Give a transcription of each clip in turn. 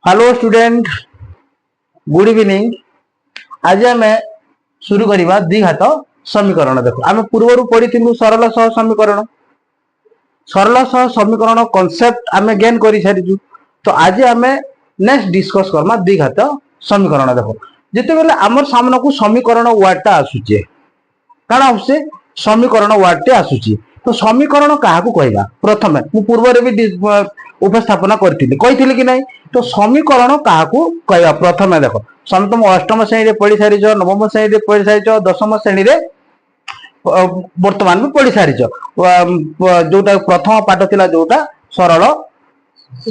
Hello student, good evening. आज आम शुरू करवा द्विघात समीकरण। देखो आम पूर्व पढ़ी सरल सह समीकरण। सरल सह समीकरण कॉन्सेप्ट आम गेन कर सारी। तो आज आम नेक्स्ट डिस्कस करमा द्विघात समीकरण। देखो जिते बेले आमर सामना को समीकरण वार्डटा आसूचे कण आसे समीकरण वार्डटे आसूची। तो समीकरण क्या कहवा प्रथम पूर्व भी उपस्थापना करी कि नहीं। तो समीकरण क्या कहवा प्रथम देख तुम अष्टम श्रेणी पढ़ी सारी, नवम श्रेणी पढ़ी सारी, दशम श्रेणी वर्तमान भी पढ़ी सारी। जोटा प्रथम पाठ थिला जोटा सरल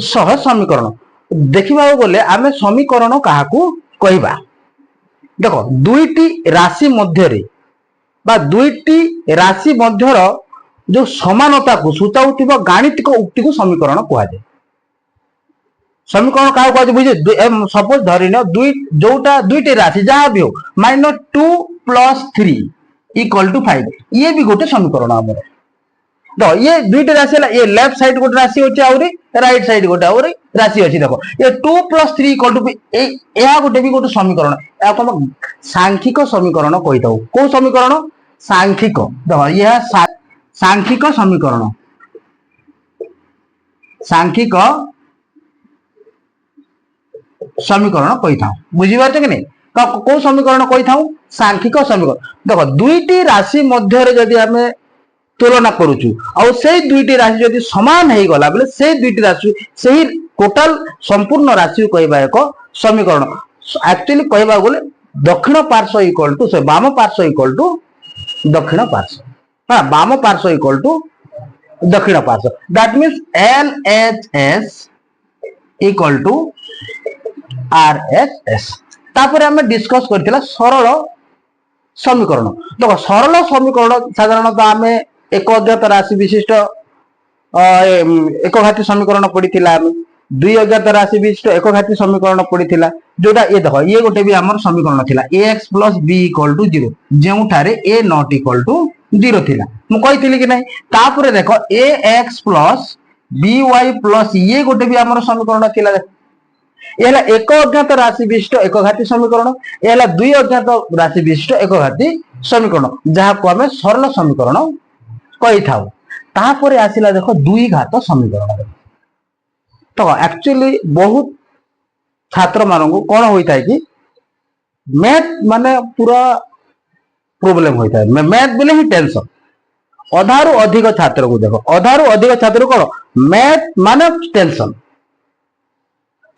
सह समीकरण। देखा गले आम समीकरण क्या कहवा। देख दुईटी राशि मध्य बा दुईटी राशि मध्यर जो समानता को सूचाऊा गाणितिक उक्ति को समीकरण कहुए। समीकरण क्या कहुए बुझे। सपोज धरिन जोटा दुईटी राशि जहाँ भी हो -2 + 3 = 5 ये भी गोटे समीकरण आम। तो ये दुईटी राशि है, ये लेफ्ट साइड गोटे राशि अच्छे आउरी राइट साइड गोटे आउरी राशि अच्छी। देखो ये 2 + 3 = यह गोटे भी गोटे समीकरण। या सांख्यिक समीकरण कही था। कौ समीकरण? सांख्यिक। देखो यह सांख्यिक समीकरण। सांख्यिक समीकरण कही था। बुझीपार कि नहीं। कौ समीकरण कही था? सांख्यिक समीकरण। देखो दुईटी राशि मध्य जदि आम तुलना करुचु और से दुईटी राशि जदि समान हो गला बेले से दुईटी राशि से टोटाल संपूर्ण राशि कहवा एक समीकरण। एक्चुअली कहवा गले दक्षिण पार्श्व इक्वल टू से वाम पार्श्व इक्वल टू दक्षिण पार्श्व। हाँ, वाम पार्श्व इक्वल टू दक्षिण पार्श्व। That means LHS equal to RHS। तापर आम डिस्कस करथिला सरल समीकरण। देखो सरल समीकरण साधारणतः आम एक अज्ञात राशि विशिष्ट एक घाती समीकरण पढ़ी। आम दुई अज्ञात राशि विशिष्ट एक घाती समीकरण पढ़ी। जोटा ये देख ये गोटे भी आम समीकरण थिला AX + B = 0 जो A ≠ 0 थिला। मुझे कि नहीं। तापर देख AX + BY + ये गोटे भी आम समीकरण थिला। यह एक अज्ञात राशि विशिष्ट एक घाती समीकरण। यह दुई अज्ञात राशि विशिष्ट एक घाती समीकरण जहाँ को आम सरल समीकरण कही था। तापर आसिला देख दुई घात समीकरण। तो एक्चुअली बहुत छात्र मान कौन होता है कि मैथ माने पूरा प्रोब्लेम होता है। मैथ बोले ही टेंशन। अधारू अधिक छात्र को देखो, अधारू अधिक छात्र कौन मैथ माने टेंशन।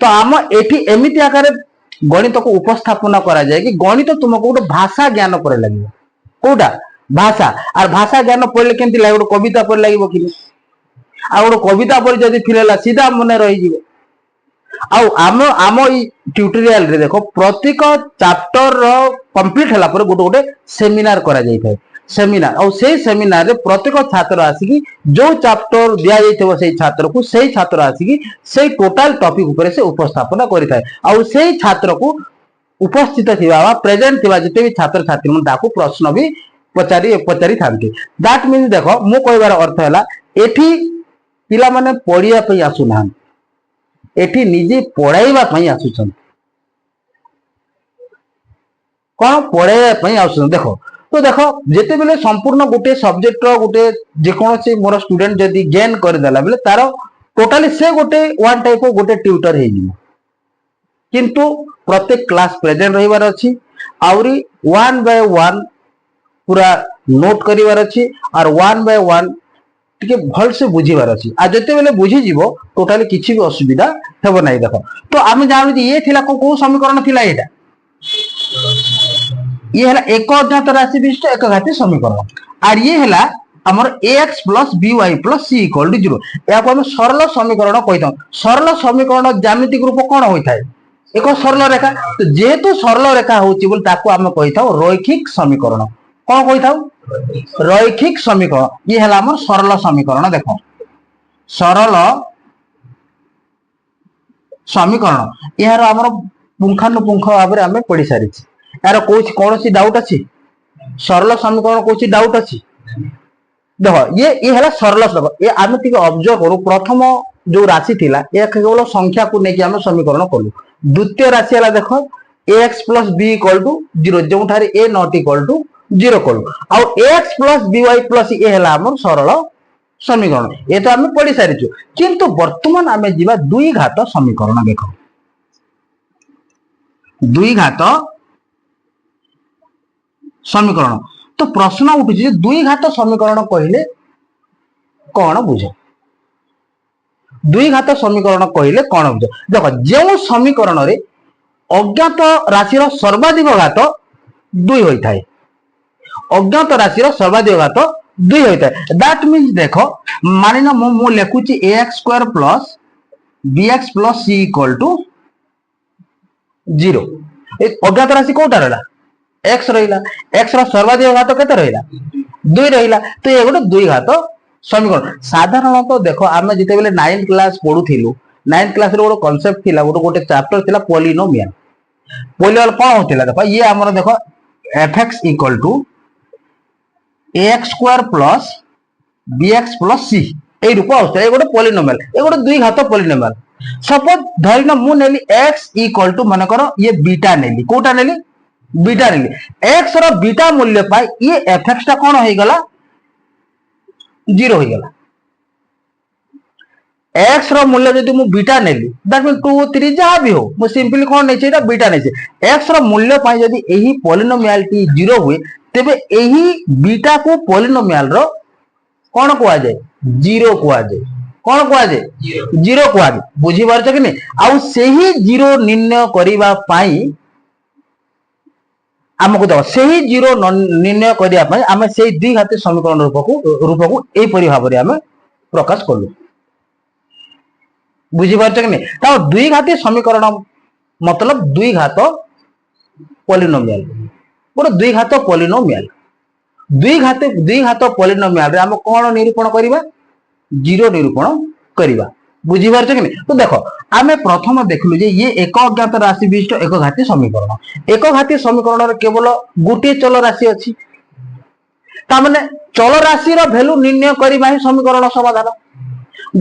तो आम एठी एमिति आकार गणित को उपस्थापना करा जाए कि गणित तुमको गोटे भाषा ज्ञान पर लगे। कोटा भाषा और भाषा ज्ञान पढ़ले केमती लगे। गोटे कविता पढ़ लगे कि आ गोटे कविता पढ़ी जब फिर सीधा मन रही। आम ट्यूटोरियल रे देखो प्रत्येक चैप्टर कंप्लीट होला पर गोटे गोटे सेमिनार करा जाय थाए। सेमिनार और से सेमिनार रे प्रत्येक छात्र आसिकी जो चैप्टर दिया जाइथिबो से छात्र को से छात्र आसिकी से टोटल टॉपिक ऊपर से उपस्थापना करि थाए। और से छात्र को उपस्थित थिबा प्रेजेंट थिबा जते भी छात्र छात्री मन ताको प्रश्न भी पचारि थांती। दैट मीन्स देखो मो कहबार अर्थ हैला एठी पिला माने पढ़िया पई आसु ना, एठी निजे पढ़ाइबा पई आसुछन। कौन पढ़ाइबा पई आसुछन। देखो तो देखो जेते बेले संपूर्ण गोटे सब्जेक्ट रो गोटे जेकोसी मोर स्टूडेंट जदि गेन कर देला बेले तार टोटली से गोटे वन टाइप ऑफ गोटे ट्यूटर हे जिवो। किंतु प्रत्येक क्लास प्रेजेंट रहिबार अछि और 1 बाय 1 पूरा नोट करिवार अछि और 1 बाय 1 टिके भल से बुझीबार अछि। आ जते बेले बुझी जीवो टोटली किछि भी असुविधा हेबो नै। देखो तो आमे जानु ये थिला को समीकरण थिला एटा। ये हला एक अज्ञात राशि विशिष्ट एक घाती समीकरण और ये हला हमर AX + BY + C = 0। या को हम सरल समीकरण कहिथां। सरल समीकरण ज्यामितिक रूप कोन होइथाय एक सरल रेखा। तो जेहेतु सरल रेखा होची बोल ताको हम कहिथां रैखिक समीकरण। कोन कहिथां? रैखिक समीकरण। ये हला हमर सरल समीकरण। देखो सरल समीकरण यार हमर पुंखानुपुंख भाव में पढ़ी सारी। यार कौन सी डाउट अच्छी? सरल समीकरण कौन डाउट अच्छी? देखो ये है सरल देखो ये आम टे ऑब्जर्व करूँ प्रथम जो राशि थिला ये केवल संख्या को लेकिन आम समीकरण कलु द्वितीय राशि है देख ax plus B equal to 0 जो ए नॉट इक्वल टू 0 कलु आउ ax प्लस by प्लस ए है आम सरल समीकरण ये तो आम पढ़ी सारी किंतु वर्तमान आम जीवा दुई घात समीकरण देख दुई घात समीकरण तो प्रश्न उठुची दुई घात समीकरण कहले कौन बुझ दुई घात समीकरण कहले कौन बुझ देख जो समीकरण रे अज्ञात राशि सर्वाधिक घात दुई होता है अज्ञात राशि सर्वाधिक घात दुई होता है दैट मीन्स देख मानिना मु लिखुची ax square plus bx plus c equal to 0 अज्ञात राशि कोटा रहा एक्स रहा एक्स सर्वाधिक घात केते रहा दुई रहा तो ये गोटे दुई घात समीकरण साधारणतः देखो आम जिते बेले 9th क्लास पढ़ुथिलु 9th क्लास रे गोटे कांसेप्ट थिला गोटे चैप्टर थिला पॉलिनोमियल पॉलिनोमियल कोन होतिला देखो ये हमर देखो fx equal to ax square plus bx plus c ए रूप होता है गोटे पॉलिनोमियल ए गोटे दुई घात पॉलिनोमियल सपोज धरिना मु नेली x इक्वल टू माने करो ये बीटा नेली कोटा नेली बीटा नेली x रो बीटा मूल्य पाई ये fx ता कोन होई गला 0 होई गला x रो मूल्य जदि मु बीटा नेली दैट मीन 2 3 जहां भी हो मु सिंपली कोन नै छै एटा बीटा नै छै x रो मूल्य पाई जदि एही पॉलिनोमियलिटी 0 हुए तेबे एही बीटा को पॉलिनोमियल रो कोन कोआ जाय 0 कोआ जाय कोन कोआ जाय 0 कोआ जाय बुझी पारछ कि नै आ सेही 0 निर्णय करिवा पाई आमको देखो सही 0 निर्णय करिया पाई आमे सेही दुई घाती समीकरण रूप को एई परि भाव रे आमे प्रकाश करलु बुझी पारछ कि नै ता दुई घाती समीकरण मतलब दुई घात पॉलिनोमियल गोटे दुई घात पॉलिनोमियल दुई घात पॉलिनोमियल रे हम कोन निरूपण करिबा 0 निरूपण करिबा बुझी पारछ कि नै तो देखो आमे प्रथम देखलु जे ये एक अज्ञात राशि विशिष्ट एक घाती समीकरण एक घाती समीकरण रे केवल गोटे चल राशि अछि ता माने चल राशि रो वैल्यू निर्णय करिबा ही समीकरण समाधान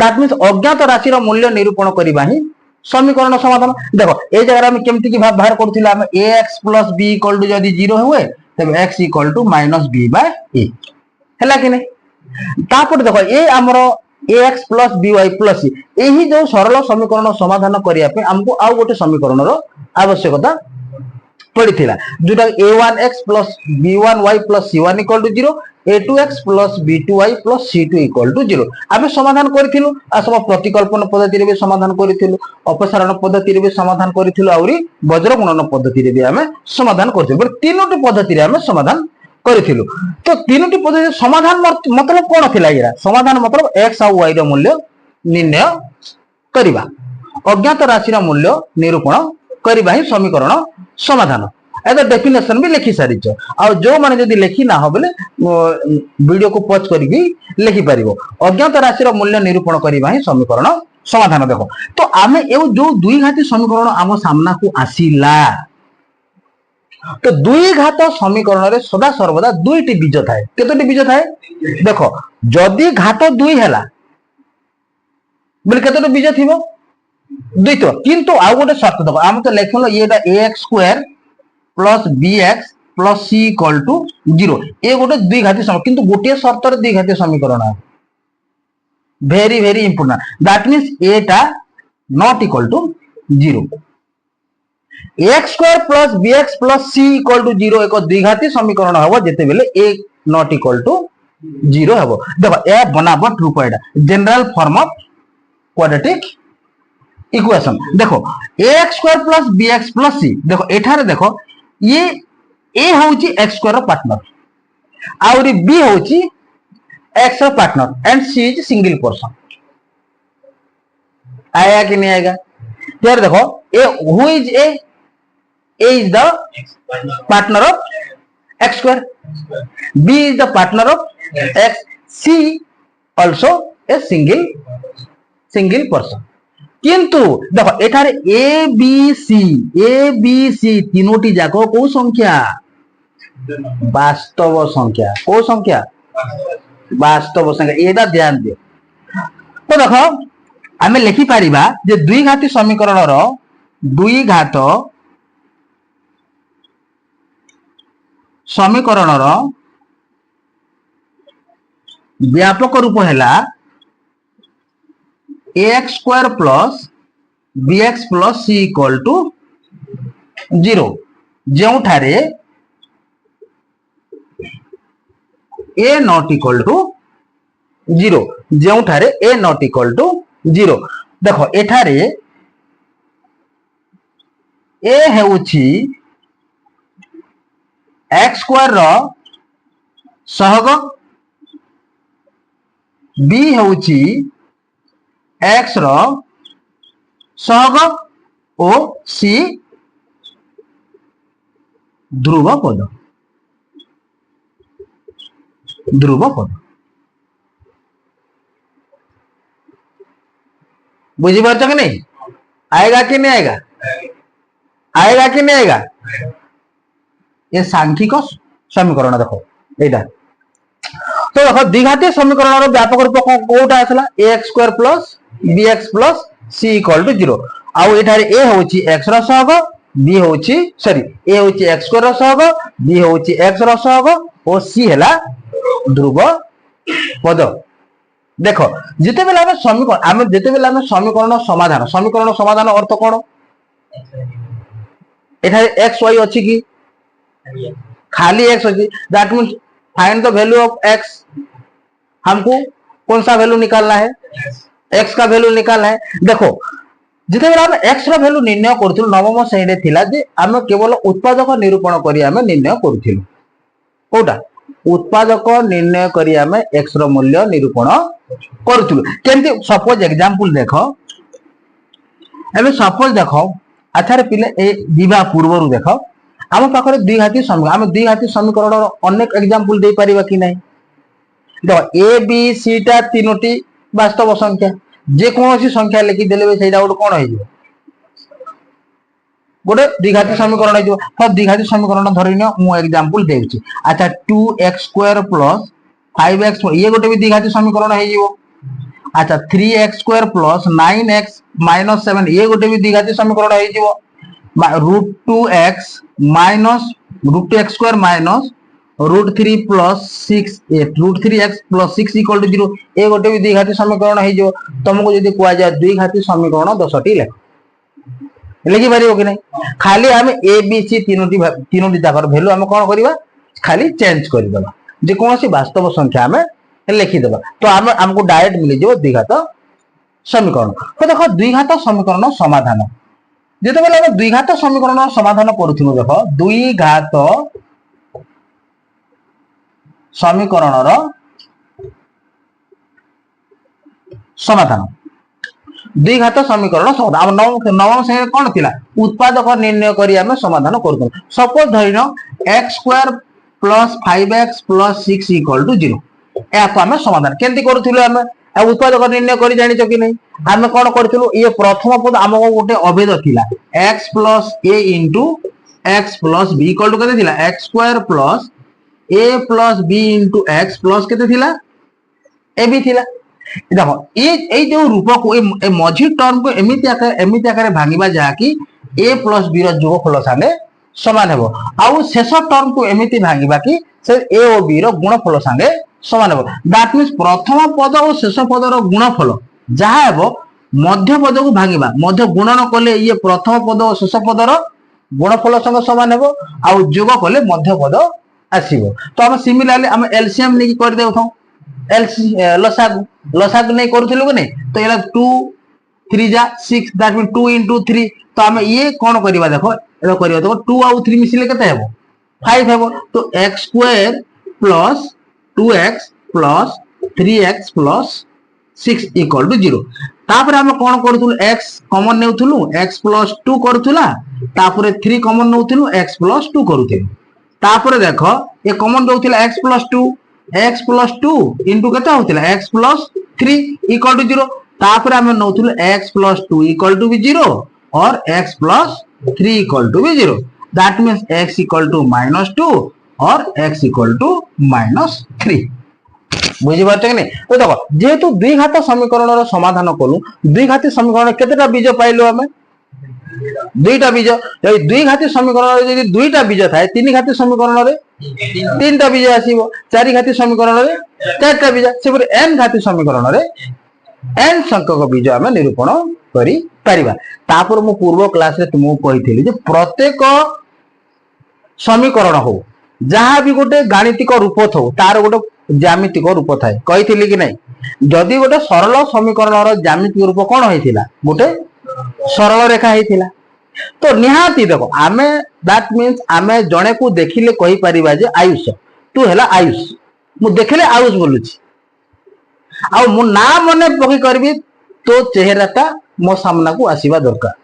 दैट मींस अज्ञात राशि रो मूल्य निरूपण करिबा ही समीकरण समाधान देखो ए जगह हम केमति की भाग बाहर करथिला हम ax + b = जदी 0 हुए तब x = -b/a हैला कि नै तापर देखो ए हमरो ax + by + c एही जो सरल समीकरण समाधान करिया पे हमको आउ गोटे समीकरण रो आवश्यकता पड़िथिला जोटा a1x + b1y + c1 = 0 a2x + b2y + c2 = 0 आमे समाधान करथिलु आ सब प्रतिकल्पन पद्धति रे भी समाधान करथिलु अपसारण पद्धति रे भी समाधान करथिलु आउरी वज्र गुणन पद्धति रे भी आमे समाधान करथिलु तीनोटी पद्धति रे आमे समाधान करथिलु तो तीनोटी पद्धति समाधान मतलब कोन थिला इरा समाधान मतलब x और y रो मूल्य निर्णय करिबा अज्ञात राशि रो मूल्य निरूपण करिबा ही समीकरण समाधान एदा डेफिनेशन भी लिखि सारी आ जो माने जदी लिखि ना हो बोले वीडियो को पॉज करिकि लिखि परिबो अज्ञात राशि रो मूल्य निरूपण करिबा ही समीकरण समाधान देखो तो आमे ए जो दुई घाती समीकरण आम सामना को आसीला तो दुई घात समीकरण रे सदा सर्वदा दुईटी बीज थाए केतोटी बीज थाए देखो जदी घात दुई हैला बोले केतोटी बीज थिबो दुई तो किंतु आ गोटे शर्त देखो आम तो लेखलो एटा ax square plus bx plus c = 0 ए गोटे दुई घाती समीकरण किंतु गोटे शर्त रे दुई घाती समीकरण है very very important that means एटा not equal to 0 ax square plus bx plus c = 0 एक दुई घाती समीकरण हबो जेते बेले a नॉट इक्वल टू 0 हबो देखो ए बनाबो true point general form of quadratic equation देखो ax square plus bx plus c देखो एठारे देखो ये a होची x स्क्वायर रो पार्टनर और b होची x रो पार्टनर and c is single person आया कि नहीं आएगा यार देखो a who is a is the partner of x square b is the partner of x c also a single person किंतु देखो एठारे ए बी सी तीनोटी जाको को संख्या वास्तव संख्या को संख्या वास्तव संख्या एटा ध्यान दियो। तो देखो आमे लिखि पारिबा जे द्विघाती समीकरण रो द्विघात समीकरण रो व्यापक रूप हैला ax square plus bx plus c equal to 0 जो ठारे a नॉट इक्वल टू 0 जो ठारे a नॉट इक्वल टू 0। देखो एठारे a हेउछि x स्क्वायर रो सहग, b हेउछि x रो सहग और c ध्रुव पद। ध्रुव पद बुझी पारछ कि नहीं? आएगा कि नहीं आएगा? आएगा कि नहीं आएगा? ये सांख्यिक समीकरण देखो एटा। तो देखो द्विघाती समीकरण व्यापक रूप कोटा आसला ax square plus bx plus c equal to 0। आउ एठारे a होची x रो सहग, b होची सॉरी a होची x स्क्वायर रो सहग, b होची x रो सहग और c हैला ध्रुव पद। देखो जेते बेला हमें समीकरण समाधान अर्थ कोन? एठारे x y अछि कि खाली x अछि, that means find the value of x। हमको कौन सा वैल्यू निकालना है? x का वैल्यू निकालना है। देखो जिते बेला हम x रो वैल्यू निर्णय करथुल नवम श्रेणी थिला जे हम केवल उत्पादक निरूपण करी हम निर्णय करथिलु। कोटा उत्पादक निर्णय करी हम x रो मूल्य निरूपण करथिलु। केमति सपोज एग्जांपल देखो, एबे सपोज देखो अच्छा रे पिले ए दिबा पूर्वरु देखो आम पाखरे द्विघाती समीकरण, आम द्विघाती समीकरण अनेक एग्जांपल दे परिबा कि नहीं? देखो ए बी सी टा तीनोटी वास्तव संख्या, जे कोनोसी संख्या लिखि देले सेटा गोटे कोन होई जिवो? गोटे द्विघाती समीकरण होई जिवो। तो द्विघाती समीकरण धरिनो मु एग्जांपल देउची। अच्छा 2x स्क्वायर प्लस 5x ये गोटे भी द्विघाती समीकरण होई जिवो। अच्छा 3x square plus 9x minus 7 ये गोटे भी द्विघाती समीकरण होई जिवो। √2x minus √2x square minus √3 plus 6 √3x plus 6 equal to 0 ए गोटे भी द्विघाती समीकरण है जो तुमको यदि कुआ जाय द्विघाती समीकरण 10टी लिखि पारिबो कि नहीं? खाली हम ए बी सी तीनोटी जाकर वैल्यू हम कोन करबा? खाली चेंज कर देबा, जे कोनोसी वास्तव संख्या हम लिखि देबा तो हमको डायरेक्ट मिल जेबो द्विघात समीकरण। तो देखो द्विघात समीकरण समाधान जेते बेला हम द्विघात समीकरण समाधान करूथुनु, देखो द्विघात समीकरण समाधान द्विघात समीकरण समाधान नवम श्रेणी कौन थिला? उत्पादक निर्णय करी हम समाधान करूथुनु। सपोज धरिनो x square plus 5x plus 6 equal to 0 या तो हम समाधान केंति करूथुलु? हम उत्पादक निर्णय करी जानिचो कि नहीं? आमे कोन करथिलु? ये प्रथम पद हमको गोटे अभेद थिला x plus a into x plus b equal to केते थिला? x square plus a plus b into x plus केते थिला? a b थिला। देखो ए जो रूप को ए मझी टर्म को एमिति आकार भांगिबा जा कि a प्लस b रो जोगफल संगे समान हेबो, आउ शेष टर्म को एमिति भांगिबा कि से a और b रो गुणफल संगे समान हेबो। दैट मींस प्रथम पद और शेष पद रो गुणफल जहा हेबो मध्य पद को भांगिबा, मध्य गुणन कले ये प्रथम पद और शेष पद रो गुणफल संगे समान हेबो, आउ जोग कले मध्य पद आसीबो। तो हम सिमिलरली हम एलसीएम नहीं कर देउथौ, लसागु नहीं करूथिलु कि नहीं? तो एला 2 3 जा 6 दैट मीन 2 into 3। तो हम ये कोन करबा? देखो एला करबा, देखो 2 और 3 मिसिले केते हेबो? 5 हेबो। तो x square plus 2x plus 3x plus 6 equal to 0। तापर हम कोन करथुलु? x कॉमन नेउथुलु, x प्लस 2 करथुला, तापर 3 कॉमन नेउथुलु, x प्लस 2 करूथिलु। तापर देखो ये कॉमन दोथिला x प्लस 2 इनटू केते होतिला? x plus 3 equal to 0। तापर हम नौथुलु x प्लस 2 इक्वल टू भी 0 और x प्लस 3 इक्वल टू भी 0। That means x equal to -2 और x इक्वल टू -3। बुझी पारछ कि नहीं। तो देखो जेहेतु द्विघात समीकरण समाधान कलु द्विघाती समीकरण केतेटा बीज पाइलु आमे दुईटा बीज द्विघाती समीकरण यदि दुईटा बीज थाए तीन घाती समीकरण रे तीनटा बीज आसीबो चारि घाती समीकरण रे चारटा बीज सेपरि n घाती समीकरण रे n संख्यक बीज आमे निरूपण करि परिबा। तापर मु पूर्व क्लास रे तुमको कहिथिली जे प्रत्येक समीकरण हो जहाँ भी गोटे गाणितिक रूप थो तार गोटे ज्यामितिक रूप थाए कहिथिली कि नहीं। जदि गोटे सरल समीकरण रो ज्यामितिक रूप कोन होइथिला गोटे सरल रेखा होइथिला तो निहाती देखो आमे दैट मीन्स आमे जणे को देखिले कहि परिबा जे आयुष तू हैला आयुष मु देखिले आयुष बोलुची आ मु ना मने पकि करबी तो चेहराटा मो सामना को आसीबा दरकार।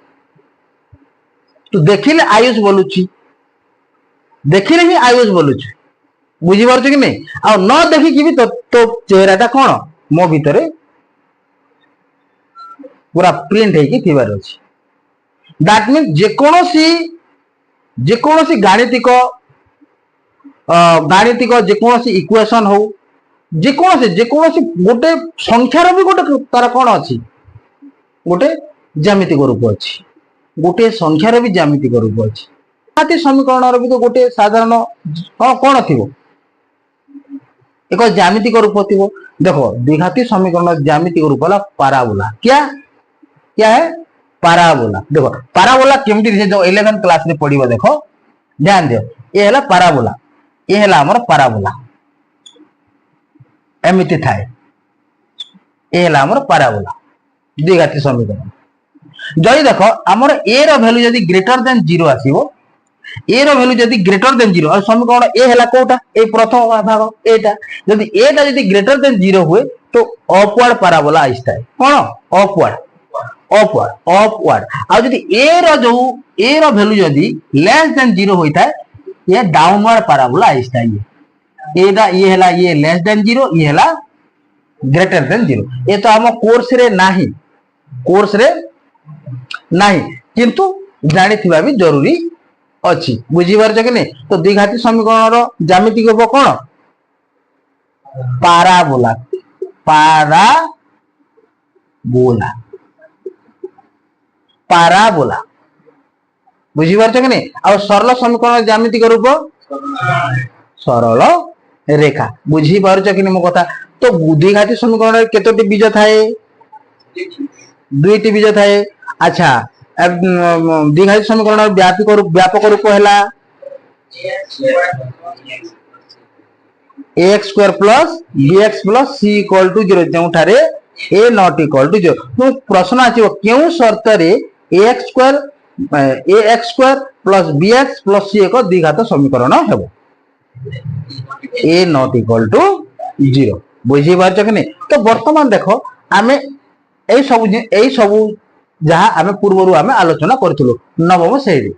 तू देखिले आयुष बोलुची देखिले ही आयुष बोलुची बुझी पारछ कि नहीं आ न देखि कि भी तो चेहराटा कोन मो भितरे पूरा प्रिंट है कि थिबार अछि। दैट मीन जेकोसी गाणितिक जेकोसी इक्वेशन हो जेकोसी गोटे संख्यार भी गोटे तार कोन अछि गोटे ज्यामितिक रूप अछि गोटे संख्यार भी ज्यामितिक रूप अछि। द्विघाती समीकरण भी तो गोटे साधारण कोन थिबो एक ज्यामितिक रूप थिबो। देखो द्विघाती समीकरण ज्यामितिक रूप वाला पाराबोला क्या है पाराबोला। देखो पाराबोला केमती जो 11 क्लास रे पढ़िबो देखो ध्यान दियो ये हैला पाराबोला ये हैला हमर पाराबोला एमिति थाए ये हैला हमर पाराबोला द्विघाती समीकरण। जई देखो हमर a रो वैल्यू यदि ग्रेटर देन 0 आसीबो a रो वैल्यू यदि ग्रेटर देन 0 और समीकरण a हैला कोटा ए प्रथम भाग एटा यदि a टा यदि ग्रेटर देन 0 हुए तो अपवर्ड पाराबोला आइस्ताय कोन अपवर्ड आ जदि a रो वैल्यू यदि लेस देन 0 होइता ये डाउनवर्ड पाराबोला आइस्ताय ये हैला ये लेस देन 0 ये हैला ग्रेटर देन 0 ये तो हम कोर्स रे नाही किंतु जानि थिबा भी जरूरी अछि बुझी पारछ कि नहीं। तो द्विघाती समीकरण रो ज्यामितिक रूप कोन पाराबोला पाराबोला बुझी पारछ कि नहीं। आ सरल समीकरण ज्यामितिक रूप सरल रेखा बुझी पारछ कि नहीं मो कथा। तो द्विघाती समीकरण रे केतोटी बीज थाए दुईटी बीज थाए। अच्छा द्विघाती समीकरण व्यापक रूप हैला ax square plus bx plus c equal to 0 जोठारे a नॉट इक्वल टू 0। तो प्रश्न आछियो केउ शर्त रे ax square plus bx plus c एक द्विघात समीकरण हेबो a नॉट इक्वल टू 0 बुझी पारछ कि नहीं। तो वर्तमान देखो आमे एई सब जहाँ आमे पूर्वरु आमे आलोचना करथिलु नवम श्रेणी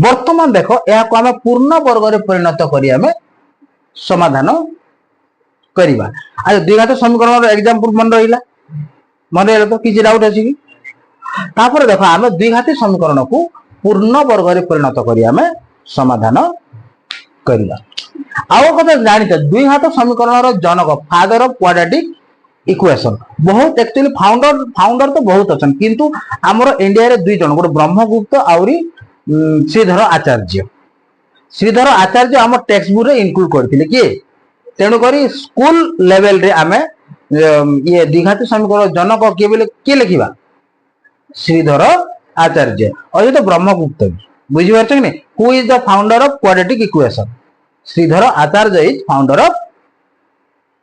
वर्तमान देखो या को आमे पूर्ण वर्ग रे परिणत करी आमे समाधान करिबा। आज द्विघात समीकरण रो एग्जांपल मन रहिला तो किछि डाउट अछि कि तापर देखो आमे द्विघाती समीकरण को पूर्ण वर्ग रे परिणत करी आमे समाधान करिबा। आउ कथा जानि त द्विघात समीकरण रो जनक फादर ऑफ क्वाड्रेटिक इक्वेशन बहुत एक्चुअली फाउंडर तो बहुत अछन किंतु हमर इंडिया रे दुई जन गोटे ब्रह्मगुप्त आउरी श्रीधर आचार्य हम टेक्स्ट बुक रे इनक्लूड करथिले कि तेणु करी स्कूल लेवल रे आमे ये द्विघाती समीकरण जनक के बोले के लिखिबा श्रीधर आचार्य और ये तो ब्रह्मगुप्त बुझी पारछ कि नहीं। Who is the founder of quadratic equation Sridhar Acharya is founder of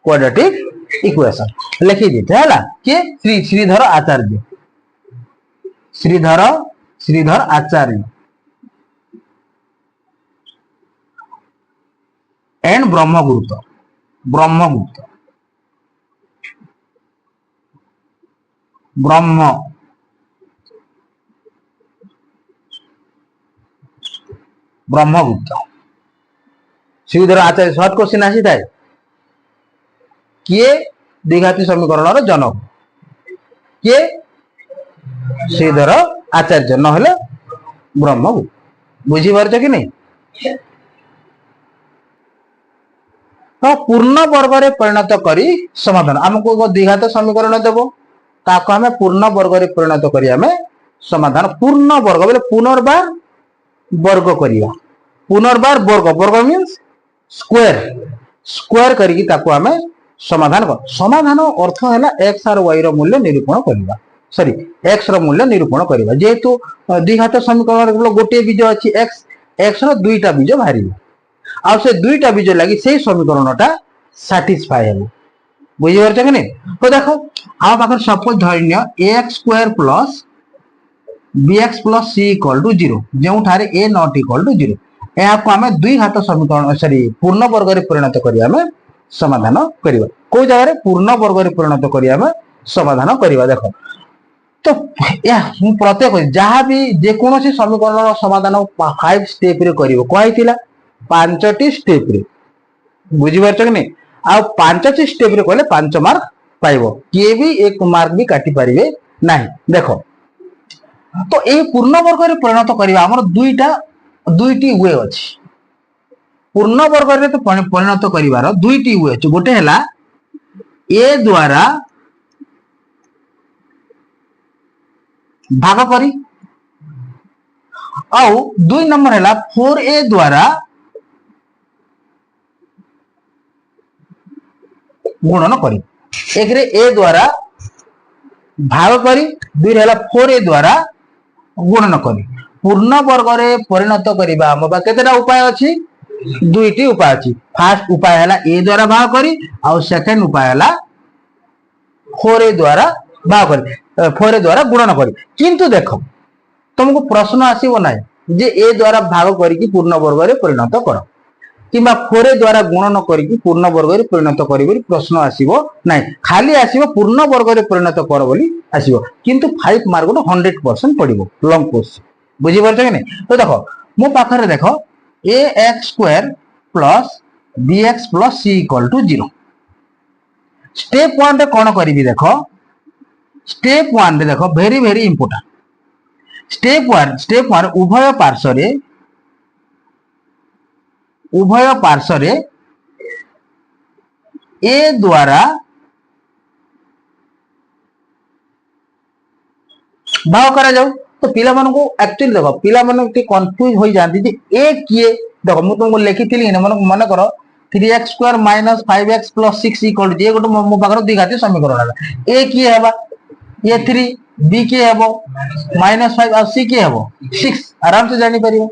quadratic equation लिखि दीते है कि Sridhar Acharya and Brahmagupta Sridhar Acharya short question आसी थाए किए द्विघाती समीकरण जनक किए श्रीधर आचार्य नहले ब्रह्मगुप्त बुझी पारछ कि नहीं। तो पूर्ण वर्ग रे परिणत करी समाधान हमको द्विघात समीकरण देबो ताको हमें पूर्ण वर्ग रे परिणत करी हमें समाधान पूर्ण वर्ग बोले पुनर्बार वर्ग करिया पुनर्बार वर्ग वर्ग मींस स्क्वायर स्क्वायर करी ताको हमें समाधान कर समाधान अर्थ है x और y रो मूल्य निरूपण करबा सॉरी x रो मूल्य निरूपण करबा जेहेतु द्विघात समीकरण गोटे बीज अछि x x रो दुईटा बीज बाहरी आ से दुईटा बीज लागि से समीकरणटा सैटिस्फाई हेबो बुझि परछ कि नहीं तो देखो आ पाखर सपोज धरन्य ax square plus bx plus c equal to 0 जेउ ठारे a नॉट इक्वल टू 0 या को हमें द्विघात समीकरण सॉरी पूर्ण वर्ग रे परिणत करी हमें समाधान करिवा को जगह रे पूर्ण वर्ग रे परिणत करी हमें समाधान करिवा देखो तो या प्रत्येक जहां भी जे कोनोसी समीकरण समाधान 5 स्टेप रे करिवो कहैतिला 5टी स्टेप रे बुझि परछ कि नहीं आ 5टी स्टेप रे कहले 5 मार्क पाइबो के भी एक मार्क भी काटी परिबे नहीं देखो तो ए पूर्ण वर्ग रे परिणत करिवा हमर दुईटी वे अछि पूर्ण वर्ग रे तो परिणत करिवार दुईटी वे अछि गोटे हला ए द्वारा भाग करी आउ दुई नंबर हला 4a द्वारा गुणन करी एक रे a द्वारा भाग करी दुई हला 4a द्वारा गुणन करी पूर्ण वर्ग रे परिणत करिबा हम बा केतेटा उपाय अछि दुईटी उपाय अछि फर्स्ट उपाय हला a द्वारा भाग करी आ सेकंड उपाय हला 4a द्वारा भाग करी 4a द्वारा गुणन करी किंतु देखो तुमको प्रश्न आसीबो नै जे a द्वारा भाग करी कि पूर्ण वर्ग रे परिणत कर किबा 4a द्वारा गुणन करी कि पूर्ण वर्ग रे परिणत करी बोली प्रश्न आसीबो नै खाली आसीबो पूर्ण वर्ग रे परिणत कर बोली आसीबो किंतु 5 मार्क 100% पडिबो लॉन्ग कोर्स बुझि परछ कि नै तो देखो मो पाखरे देखो ax square plus bx plus c equal to 0 step 1 रे कोन करिवि देखो स्टेप 1 रे देखो वेरी वेरी इंपोर्टेंट स्टेप 1 उभय पार्श्व रे a द्वारा भाग करा जाऊ तो पिला मन को एक्चुअली देखो पिला मन के कंफ्यूज हो जांती जे a किए देखो मु तुमको लिखिथिली मन करो 3x square minus 5x plus 6 equal जे गोटे मो पाखर द्विघाती समीकरण a किए हेबा ये 3 b के हेबो -5 और c के हेबो 6 आराम से जानि परियो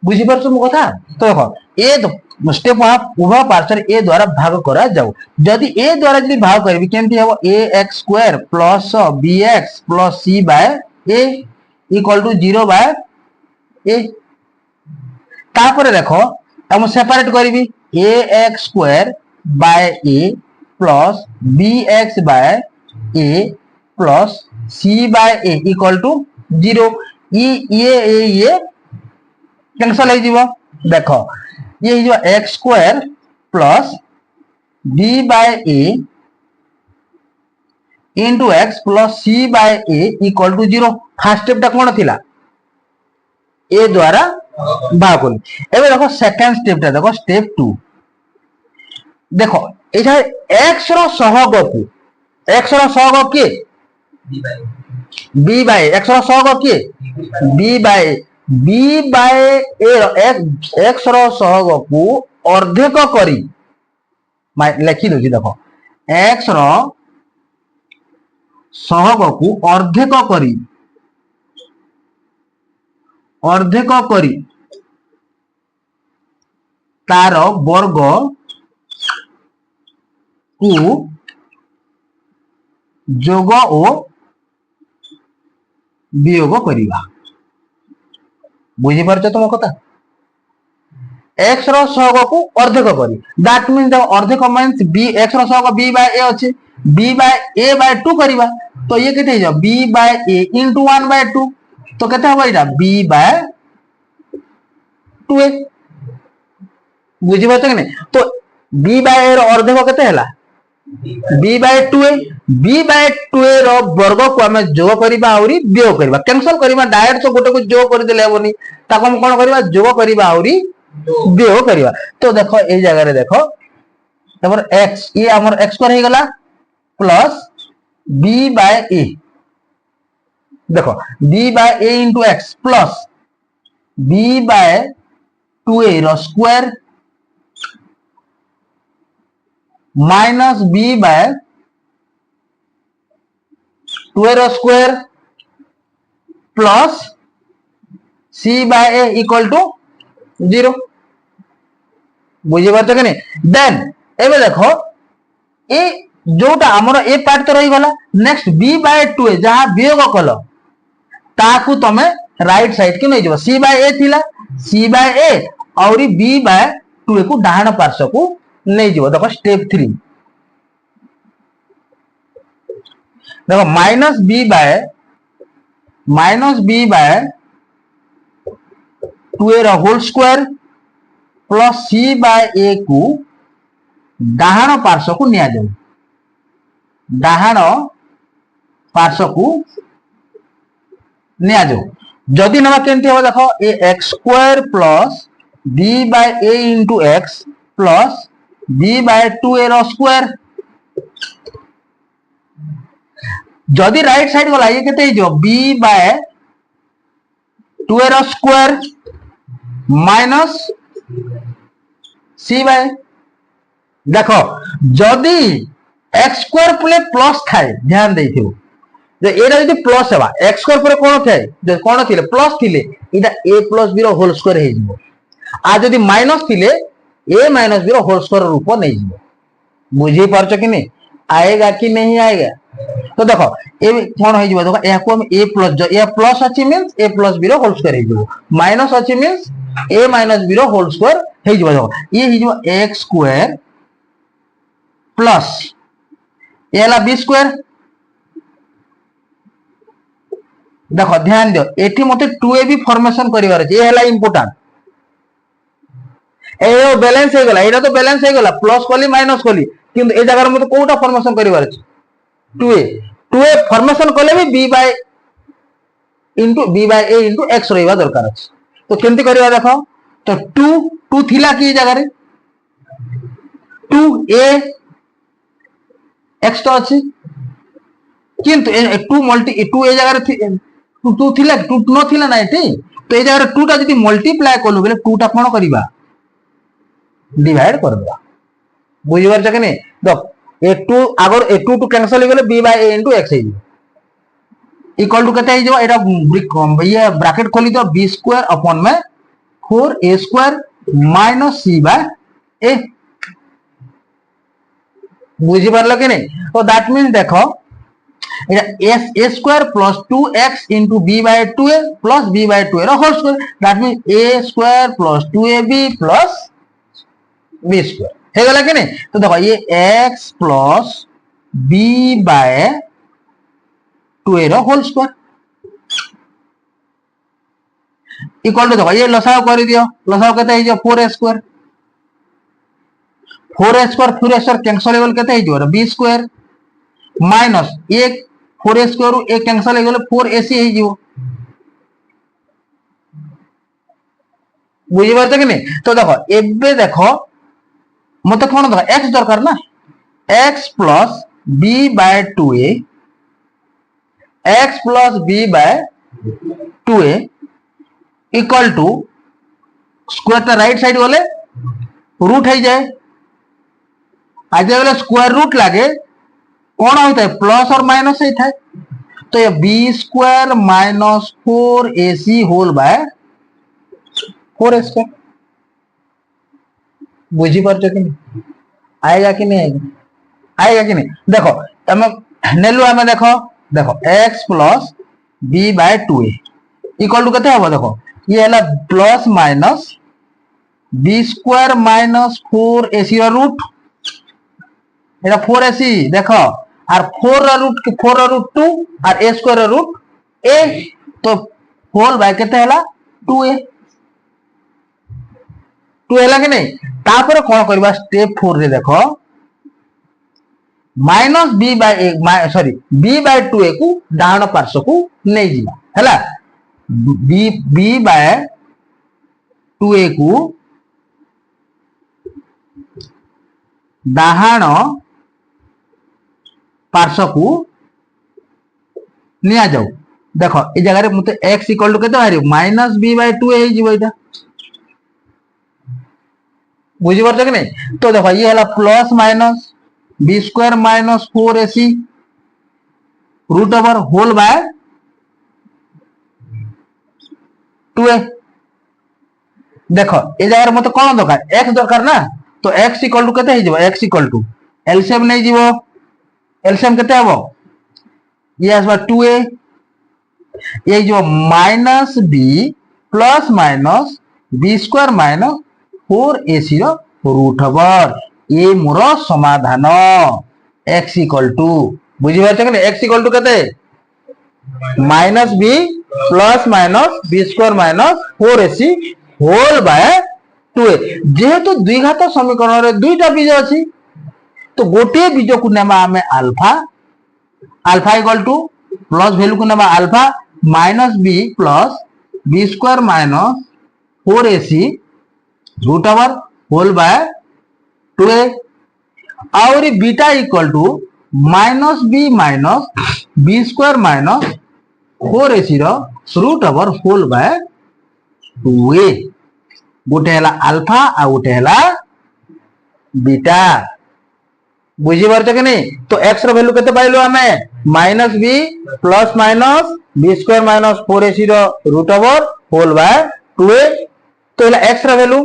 बुझि परछ मो कथा तो देखो ए तो स्टेप 1 उभय पार्श्व a द्वारा भाग करा जाऊ यदि a द्वारा यदि भाग करबी केमती हेबो ax square plus bx plus c by a equal to 0 by a तापर देखो हम सेपरेट करबी ax square by a plus bx by a plus c by a equal to 0 ये कैंसल हो जीवो देखो ये जो x square plus b by a into x plus c by a equal to 0 first step टा कोन थिला a द्वारा भाग कोन एबे देखो सेकंड स्टेप टा देखो स्टेप 2 देखो एटा x रो सहग के b बाय x रो सहग के b बाय a x रो सहग को अर्धेक करी लिखि दो देखो x रो सहग को अर्धेक करी तार वर्ग को जोग और वियोग करिवा बुझी परछ तुम कथा x रो सहग को अर्धेक करी दैट मींस द अर्धेक मींस b x रो सहग b बाय a अछि b बाय a बाय 2 करिवा तो ये केते हो b by a into 1 by 2 तो केते हो इटा b बाय 2a बुझी परछ कि नहीं तो b बाय a रो अर्धेक केते हला b बाय 2a रो वर्ग को हमें जोग करिबा औरी वियोग करिबा कैंसिल करिबा डायरेक्ट तो गोटे को जोग कर देले हेबोनी ताको हम कोन करिबा जोग करिबा औरी वियोग करिबा तो देखो ए जगह रे देखो तपर x ये हमर x स्क्वायर हे गला प्लस b बाय a देखो b by a into x plus b by 2a रो square minus b by 2a रो square plus c by a equal to 0 बुझी पारछ कि नहीं देन एबे देखो ए जोटा हमर ए पार्ट तो रही गला नेक्स्ट b बाय 2a जहां वियोग कलो ताकू तमे राइट साइड के नै जबो c बाय a थिला c बाय a और b बाय 2a को डाहण पार्श्व को नै जबो देखो स्टेप 3 देखो माइनस b बाय 2a रो whole square plus c by a को डाहण पार्श्व को निया जाऊ डाहण पार्श्व को निया जाऊ जदि नवा केंती हो देखो a x square plus b by a into x plus b by 2a रो स्क्वायर जदि राइट साइड वाला ये केते जो b बाय 2a रो स्क्वायर माइनस c बाय देखो जदि x स्क्वायर प्ले प्लस थाए ध्यान देथिबो जे एटा जदि प्लस हेबा x स्क्वायर पर कोन थाए जे कोन थिले प्लस थिले एटा a प्लस b रो होल स्क्वायर हे जिवो आ जदि माइनस थिले a माइनस b रो होल स्क्वायर रूप नै जिवो बुझी पारछ कि नहीं आएगा कि नहीं आएगा तो देखो ए कोन हे जिवो देखो या को हम a प्लस जो या प्लस अछि मींस a प्लस b रो होल स्क्वायर हे जिवो माइनस अछि मींस a माइनस b रो होल स्क्वायर हे जिवो देखो ये हे जिवो x स्क्वायर प्लस ये हला b स्क्वायर देखो ध्यान दियो एठी मते 2ab फॉर्मेशन करिवार छै ये हला इंपोर्टेंट ए बैलेंस हे गला एटा तो बैलेंस हे गला प्लस कोली माइनस कोली किंतु ए जगह मते कोटा फॉर्मेशन करिवार छै 2a फॉर्मेशन कोले भी b by a into x रहिबा दरकार अछि तो केंति करिवा देखो तो 2 थिला की जगह रे 2a x तो अछि किंतु 2 मल्टी 2 ए जगह रे 2 थिला 2 न थिला नै ठी तो ए जगह रे 2 टा जदी मल्टीप्लाई करलो बेले 2 टा कोन करिबा डिवाइड कर देबा बुझि बार छ कि नै देख a2 अगर a2 टू कैंसिल हो गेले b by a into x हे इक्वल टू कते हे जो एटा ये ब्रैकेट खोली तो b स्क्वायर अपॉन में 4a square minus c by a बुझी पारलो कि नहीं तो दैट मींस देखो एटा a square plus 2x into b by 2a plus b by 2a रो whole square that means a square plus 2ab plus b square हे गला कि नहीं तो देखो ये x plus b by 2a रो होल स्क्वायर इक्वल टू देखो ये लसाव कर दियो लसाव कते हे जो 4a square 4a square cancel हो गेल कते हे जो b square minus 1 4a square उ 1 कैंसिल हो गेल 4ac हे जो बुझी बात कि नहीं तो देखो एबे देखो मते कोन देखो x दरकार ना x plus b by 2a x plus b by 2a equal to square टा राइट साइड वाले रूट है जाए आज वाले स्क्वायर रूट लागे कौन होता है प्लस और माइनस ही था तो ये b square minus 4ac whole by 4a square बुझी पार कि नहीं आएगा कि नहीं आएगा कि नहीं देखो हमें नेलु हमें देखो देखो x plus b by 2a equal to कते हो देखो ये है plus minus b square minus 4ac root एटा 4ac देखो और 4 रूट 2 और a स्क्वायर रूट a तो होल बाय केते हला 2a 2 हला कि नहीं तापर कोन करबा स्टेप 4 रे देखो minus b by sorry b by 2a को डाउन पार्श्व को नै जिबा हला b बाय 2a को डाहाण पार्श्व को निया जाऊ देख ए जगह मत x इक्वल टू के माइनस बी बाय 2 है बुझी पार्छ कि नहीं। तो देखो ये है plus minus B square minus 4ac root over whole by 2a। देख ए जगह मत कौन दरकार x दरकार ना तो x इक्वल टू केते हो x इक्वल टू एलसीएम नहीं जीवो एलसीएम केते हबो ये आसबा 2a ये जो minus B plus minus B square minus 4ac रो रूट ओवर ये मोर समाधान x इक्वल टू बुझी पारछ कि x इक्वल टू केते minus B plus minus B square minus 4ac whole by 2a जेहेतु द्विघात समीकरण रे दुईटा बीज अछि तो गोटे बीज को नेमा हमें alpha alpha equal to plus value को नेमा alpha minus B plus b square minus 4ac root over whole by 2a और beta equal to minus B minus B square minus 4ac रो root over whole by 2a गोटे है alpha आ गोटे है beta बुझी पारछ कि नहीं। तो x रो वैल्यू केते पाइलो हमें minus B plus minus B square minus 4ac रो root over whole by 2a तो एला x रो वैल्यू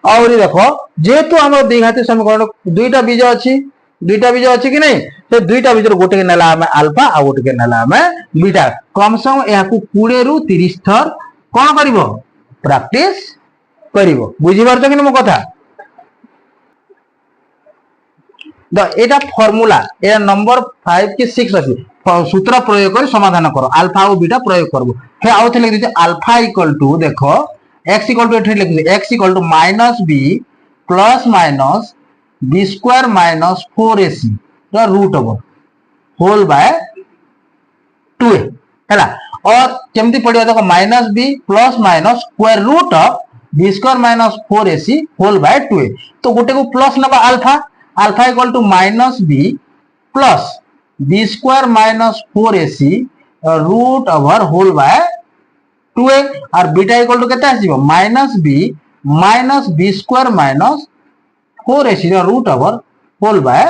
और देखो जेहेतु हम द्विघाती समीकरण दुईटा बीज अछि कि नहीं से दुईटा बीज रो गोटे के नेला हमें अल्फा आ गोटे के नेला हमें बीटा कम से कम याकू 20 रु 30 थर कोन करिवो प्रैक्टिस करिवो बुझी पारछ कि मो कथा एटा फार्मूला ए नंबर 5 की 6 अछि सूत्र प्रयोग कर समाधान करो अल्फा और बीटा प्रयोग करबो हे आउथे लिख दिते अल्फा इक्वल टू देखो x इक्वल टू एठे लिख दिते x equal to minus b plus minus b square minus 4ac the root over whole by 2a हैला और केमती पडियो देखो minus b plus minus square root of b square minus 4ac whole by 2a तो गोटे को plus नबा alpha alpha equal to minus B plus b square minus 4ac root over whole by 2a और beta equal to केते आसीबो minus B square minus 4ac root over whole by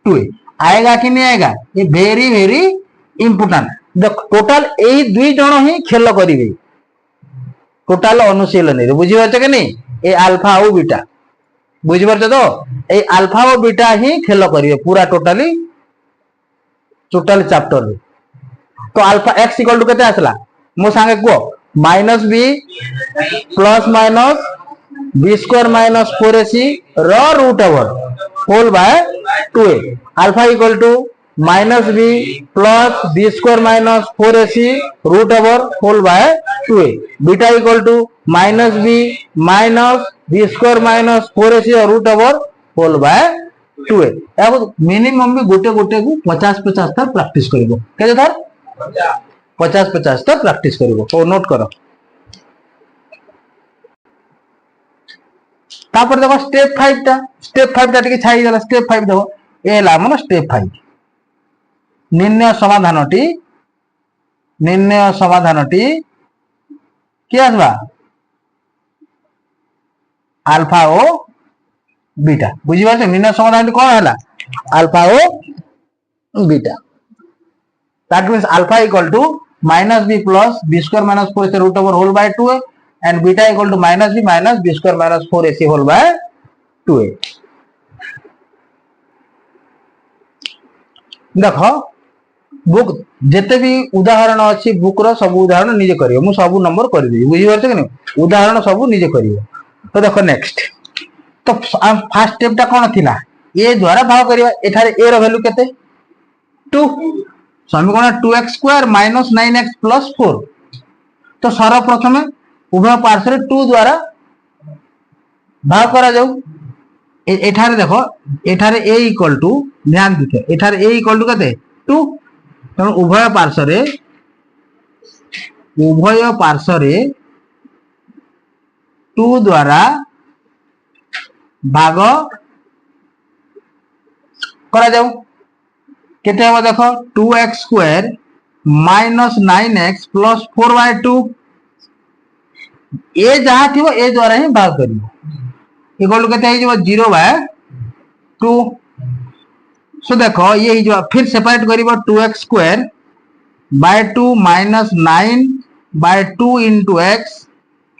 2a आएगा कि नहीं आएगा ये वेरी वेरी इंपोर्टेंट देख total यही दुई जण ही खेल करिवे टोटल अनुशीलन रे बुझी पारछ कि नहीं ए अल्फा और बीटा बुझी पारछ तो ए अल्फा और बीटा ही खेल करिवे पूरा टोटल चैप्टर रे तो अल्फा x इक्वल टू केते आसला मो संगे को minus B plus minus B square minus 4ac रो root over whole by 2a alpha equal to minus B plus b square minus 4ac root over whole by 2a beta equal to minus B square minus 4ac root over whole by 2a अब minimum भी गोटे गोटे को 50-50 तक practice करिवो केते थर 50-50 तक practice करिवो तो नोट करो तापर देखो स्टेप 5 टा टिके छाई गला स्टेप 5 देखो ए ला मन स्टेप 5 निर्णय समाधानटी कि आसबा अल्फा ओ बीटा बुझी पारछ निर्णय समाधान कौन है अल्फा ओ beta that means alpha equal to minus B plus b square minus 4ac root over whole by 2a and beta equal to minus B square minus 4ac whole by 2a देखो book जेते भी उदाहरण अछि book रो सब उदाहरण निजे करियो मु सब नंबर कर दी बुझी पारछ कि नहीं उदाहरण सब निजे करियो तो देखो नेक्स्ट तो फर्स्ट स्टेप टा कोन थिला ए द्वारा भाग करियो एठारे ए रो वैल्यू केते 2 समीकरण 2x square minus 9x plus 4 तो सर्वप्रथम उभय पार्श्व 2 द्वारा भाग करा जाऊ एठारे देखो एठारे a इक्वल टू ध्यान दिखे एठारे a इक्वल टू केते 2 तो उभय पार्श्व 2 द्वारा भाग करा जाऊ केते हम देखो 2x square minus 9x plus 4/2 ए जहाँ थी ए द्वारा ही भाग करियो इक्वल टू केते हो 0/2 सो देखो ये जो फिर सेपरेट करियो 2x square by 2 minus 9/2 into x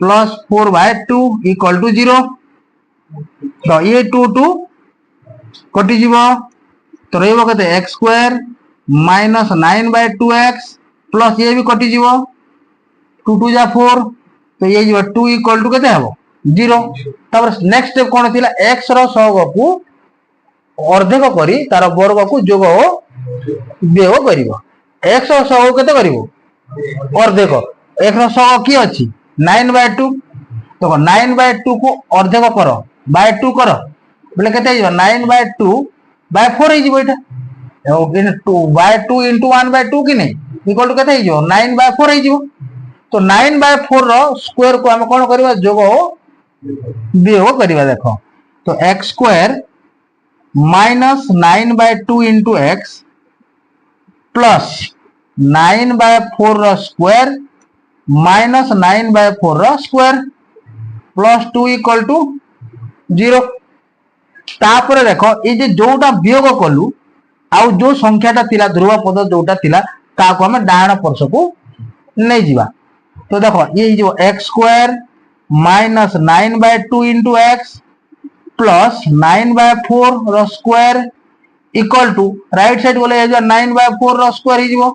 plus 4/2 equal to 0 तो ये 2 कटि जीव तो रहिबो केते x square minus 9/2x plus ये भी कटि जीव 2 2 जा 4 तो ये जो 2 इक्वल टू केते हबो 0 तबर नेक्स्ट स्टेप कोन थिला x रो सहग को अर्धेक करी तार वर्ग को जोग वियोग करिवो x रो सहग केते करिवो अर्धेक x रो सहग की अछि 9/2 तो 9/2 को अर्धेक करो बाय 2 करो बोले केते हो 9/2 बाय 4 हे जीवो एटा 2/2 into 1/2 कि नहीं इक्वल टू केते हो 9/4 हे जीवो तो 9/4 रो स्क्वायर को हम कोन करबा जोग वियोग करबा देखो तो x square minus 9/2 into x plus 9/4 रो स्क्वायर माइनस 9/4 रो स्क्वायर प्लस 2 इक्वल टू 0 तापर देखो ये जे जोटा वियोग कलु आउ जो संख्याटा थिला ध्रुव पद जोटा थिला ताको हम डायण पार्श को नै जिबा तो देखो ये जो x square minus 9/2 into x plus 9/4 रो square equal to right side बोले ये जो 9/4 रो स्क्वायर ही जीवो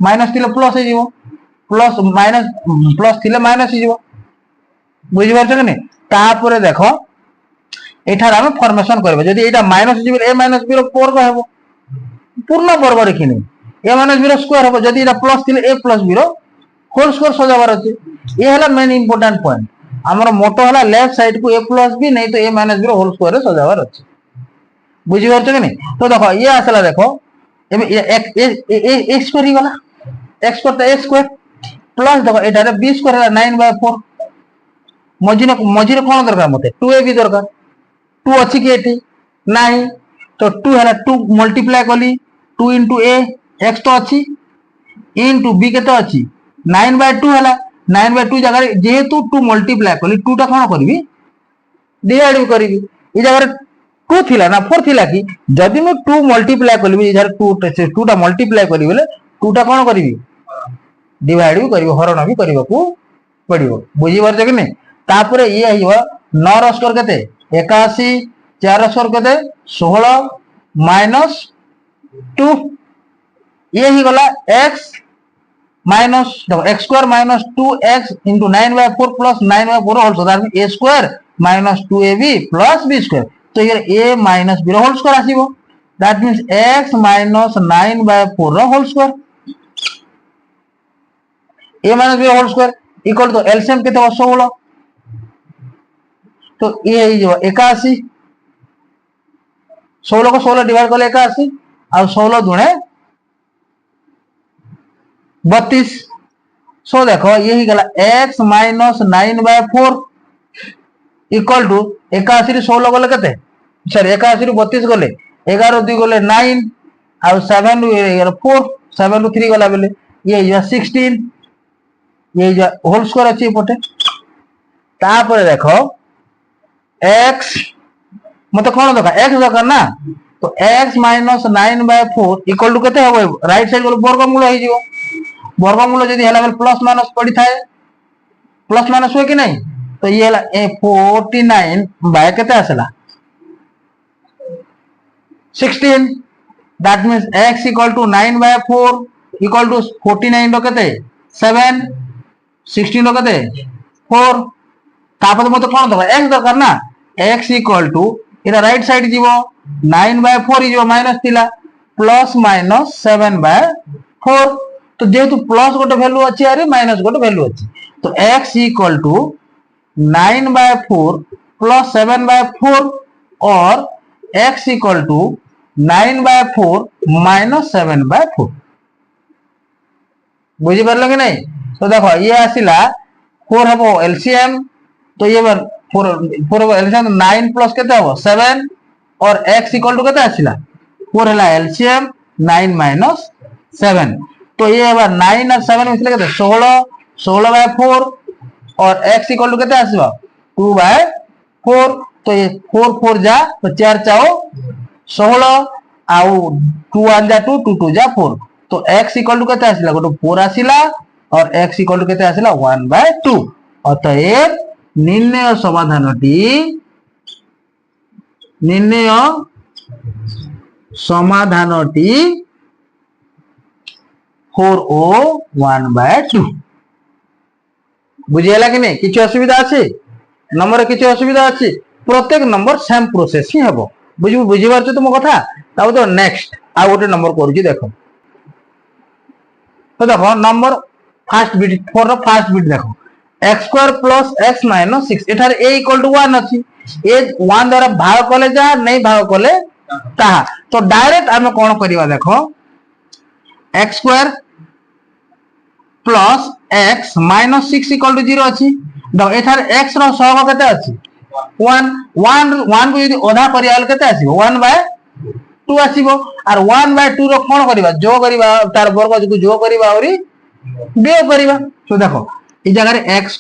माइनस थिले प्लस ही जीवो प्लस माइनस प्लस थिले माइनस ही जीवो बुझि पारछ कि नै तापर देखो एठार हम फॉर्मेशन करबे जदी एटा माइनस जीवो a माइनस b रो वर्ग हेबो पूर्ण वर्ग रेखिनी a माइनस b रो स्क्वायर हेबो जदी एटा प्लस थिले a प्लस b रो होल स्क्वायर सजाबार अछि ये हला मेन इंपोर्टेंट पॉइंट हमर मोटो हला लेफ्ट साइड को a प्लस b नहीं तो a माइनस b रो होल स्क्वायर रे सजाबार अछि बुझि पारछ कि नै तो देखो ये आसला देखो x स्क्वायर ही वाला x स्क्वायर तो a स्क्वायर प्लस देखो एटा रे b स्क्वायर हला 9/4 मझिरे कोन दरकार मते 2ab दरकार 2 अछि कि एठी नाही तो 2 हला 2 मल्टीप्लाई कली 2 into a x तो अछि into b केते अछि 9/2 हला 9/2 जगह जेहेतु 2 मल्टीप्लाई कली 2 टा कोन करबी डिवाइड करबी ई जगह 2 थिला ना 4 थिला कि जदी मैं 2 मल्टीप्लाई करबी इधर 2 टा मल्टीप्लाई करबी बोले 2 टा कोन करबी डिवाइड भी करबी हरण भी करबा पड़िबो बुझि पारछ कि नै तापरे ये आइबो 9 रो स्क्वायर केते 81 4 रो स्क्वायर केते 16 माइनस 2 ये ही गला x माइनस देखो x square minus 2x into 9/4 plus 9/4 whole square में a square minus 2ab plus b square तो ये a minus b whole square आसीबो that means x minus 9/4 whole square a minus b whole square equal to LCM केते 16 तो ये ही जो 81 16 को 16 divide कर 81 और 16 दुणे 32 सो देखो यही गला x माइनस 9/4 इक्वल टू 81 रे 16 गले केते सॉरी 81 रे 32 गले 11 2 गले 9 और 7 रू 4 7 रू 3 गला बेले ये जो 16 ये जो होल स्क्वायर अछि पटे तापर देखो x मते कोन दका x दका ना तो x माइनस 9/4 इक्वल टू केते होबो राइट साइड को वर्गमूल हो जिवो वर्गमूल जदी हला बेल प्लस माइनस पड़ी थाए प्लस माइनस हो कि नहीं तो ये हला 49 बाय केते आसला 16 that means x equal to 9/4 equal to 49 रो केते 7 16 रो केते 4 तापर मते कोन दका x दरकार ना x इक्वल टू इरा राइट साइड जीवो 9/4 जीवो माइनस थिला प्लस माइनस 7/4 तो जेहेतु प्लस गोटे वैल्यू अछि आरे माइनस गोटे वैल्यू अछि तो x इक्वल टू 9/4 प्लस 7/4 और x इक्वल टू 9/4 माइनस 7/4 बुझी पारलो कि नहीं तो देखो ये आसिला 4 हबो एलसीएम तो ये 4 एलसीएम 9 प्लस केते हबो 7 और x इक्वल टू केते आसिला 4 है एलसीएम 9 माइनस 7 तो ये 9 और 7 मिसले के 16 16/4 और x इक्वल टू के आसवा 2/4 तो ये 4 4 जा तो 4 चाओ 16 आउ 2 1 जा 2 2 2 जा 4 तो x इक्वल टू के आसला गोटे 4 आसला और x इक्वल टू के आसला 1/2 अतएव निर्णय समाधानटी 4O 1/2 बुझीगला कि नहीं किछ असुविधा अछि नंबर किछ असुविधा अछि प्रत्येक नंबर सेम प्रोसेस ही हेबो बुझी पारछ तुम कथा ताऊ तो नेक्स्ट आ गोटे नंबर करूची देखो तो देखो number first bit for the first bit देखो x² प्लस x माइनस 6 एठार a इक्वल टू 1 अछि ए 1 द्वारा भाग कले जा नहीं भाग कले ताहा तो डायरेक्ट हमें कोन करिवा देखो x² plus x minus 6 equal to 0 अछि देखो एठार x रो सहग केते अछि 1 1 1 को यदि ओधा करियाल केते आसीबो 1/2 आसीबो और 1/2 रो कोन करिवा जो करिवा तार वर्ग जो जो करिवा औरी वियोग करिवा तो देखो इस जगह रे x²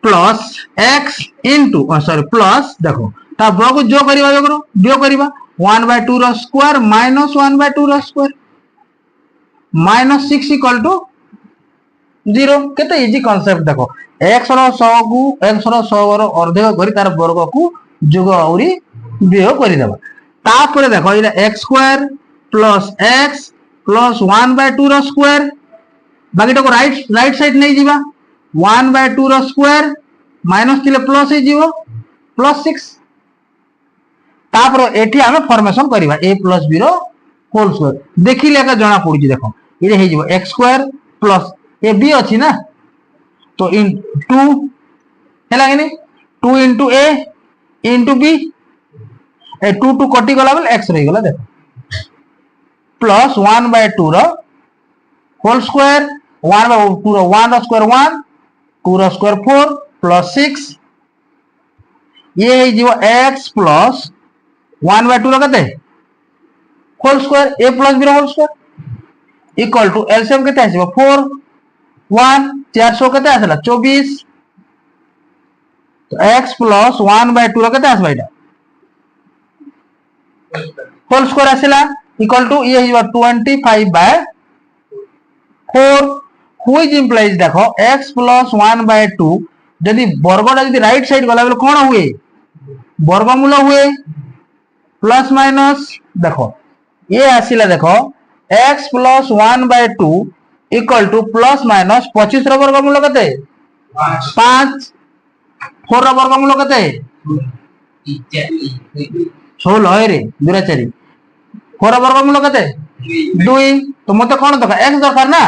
plus x into sorry plus देखो ता वर्ग जो करिवा वियोग करिवा 1/2 रो स्क्वायर माइनस 1/2 रो स्क्वायर माइनस 6 इक्वल टू 0 केते इजी कांसेप्ट देखो x रो 100 को x रो 100 रो अर्धेय करी तार वर्ग को जोग औरी वियोग करि देबा तापर देखो इला x² प्लस x प्लस 1/2 रो स्क्वायर बाकी तो राइट साइड नहीं जीवा 1/2 रो स्क्वायर माइनस थिले प्लस ही जीवो प्लस 6 तापर एठी हमें फॉर्मेशन करिवा a प्लस b रो होल स्क्वायर देखिले का जणा पड़ुची देखो इरे हे जीवो x² प्लस ए b अछि ना तो इन 2 हैला कि 2 into a into b ए 2 2 कटि गला बेल x रही गला देखो प्लस 1/2 रो होल स्क्वायर 1/2 रो 1 रो स्क्वायर 1 2 रो स्क्वायर 4 प्लस 6 ये हे जीवो x प्लस 1/2 रो कते whole square a plus b रो whole square equal to LCM केते आसीबो 4 1 400 केते आसला 24 तो x प्लस 1/2 रो केते आसबा इटा होल स्क्वायर आसला इक्वल टू ये हिबा 25/4 व्हिच इंप्लाइज देखो x प्लस 1/2 यदि वर्गटा यदि राइट साइड गला बेले कोन हुए वर्गमूल हुए प्लस माइनस देखो ये आसीला देखो x plus 1/2 equal to plus minus 25 रो वर्गमूल कते 5 4 रो वर्गमूल कते 16 रे दुराचारी 4 रो वर्गमूल कते 2 तो मते कोन दका x दरकार ना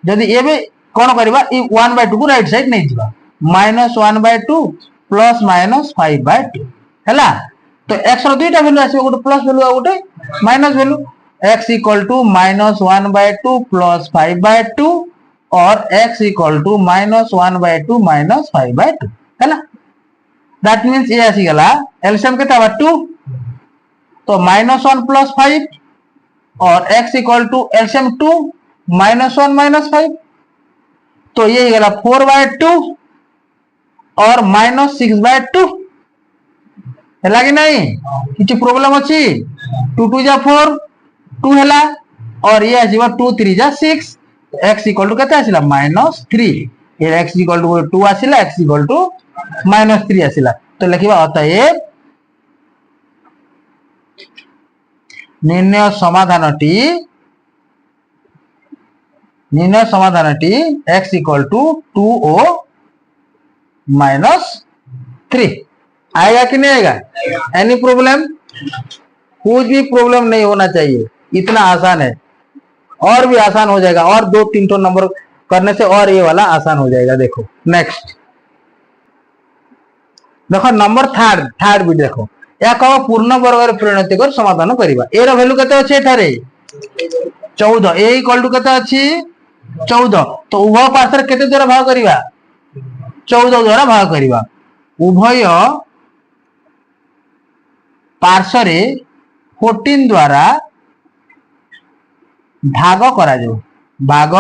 यदि एबे कोन करबा ई 1/2 को राइट साइड नहीं जीवा -1/2 प्लस माइनस 5/2 हैला तो x रो दुईटा वैल्यू आसीबो गोटे प्लस वैल्यू आ गोटे minus value x equal to -1/2 plus 5/2 और x इक्वल टू -1/2 माइनस 5/2 हैला दैट मींस ये आसी गला एलसीएम केता बा 2 तो -1 प्लस 5 और x equal to LCM 2 -1 minus 5 तो ये गला 4/2 और -6/2 हैला कि नहीं किछ प्रॉब्लम अछि 2 2 जा 4 2 हैला और ये आसीबा 2 3 जा 6 x इक्वल टू केते आसिला -3 ये x इक्वल टू 2 आसिला x इक्वल टू -3 आसिला तो लिखिबा अतएव निर्णय समाधानटी x इक्वल टू 2O -3 आएगा कि नहीं आएगा एनी प्रॉब्लम कुछ भी प्रॉब्लम नहीं होना चाहिए इतना आसान है और भी आसान हो जाएगा और 2-3 तो नंबर करने से और ये वाला आसान हो जाएगा देखो नेक्स्ट देखो नंबर थर्ड बिट देखो या कहो पूर्ण वर्ग रे परिणति कर समाधान करिबा ए रो वैल्यू केते अछि एठारे 14 ए इक्वल टू केते अछि 14 तो उभय पार्श्व केते द्वारा भाग करिबा 14 द्वारा भाग करिबा उभय पार्श्व 14 द्वारा भाग करा जाओ, भाग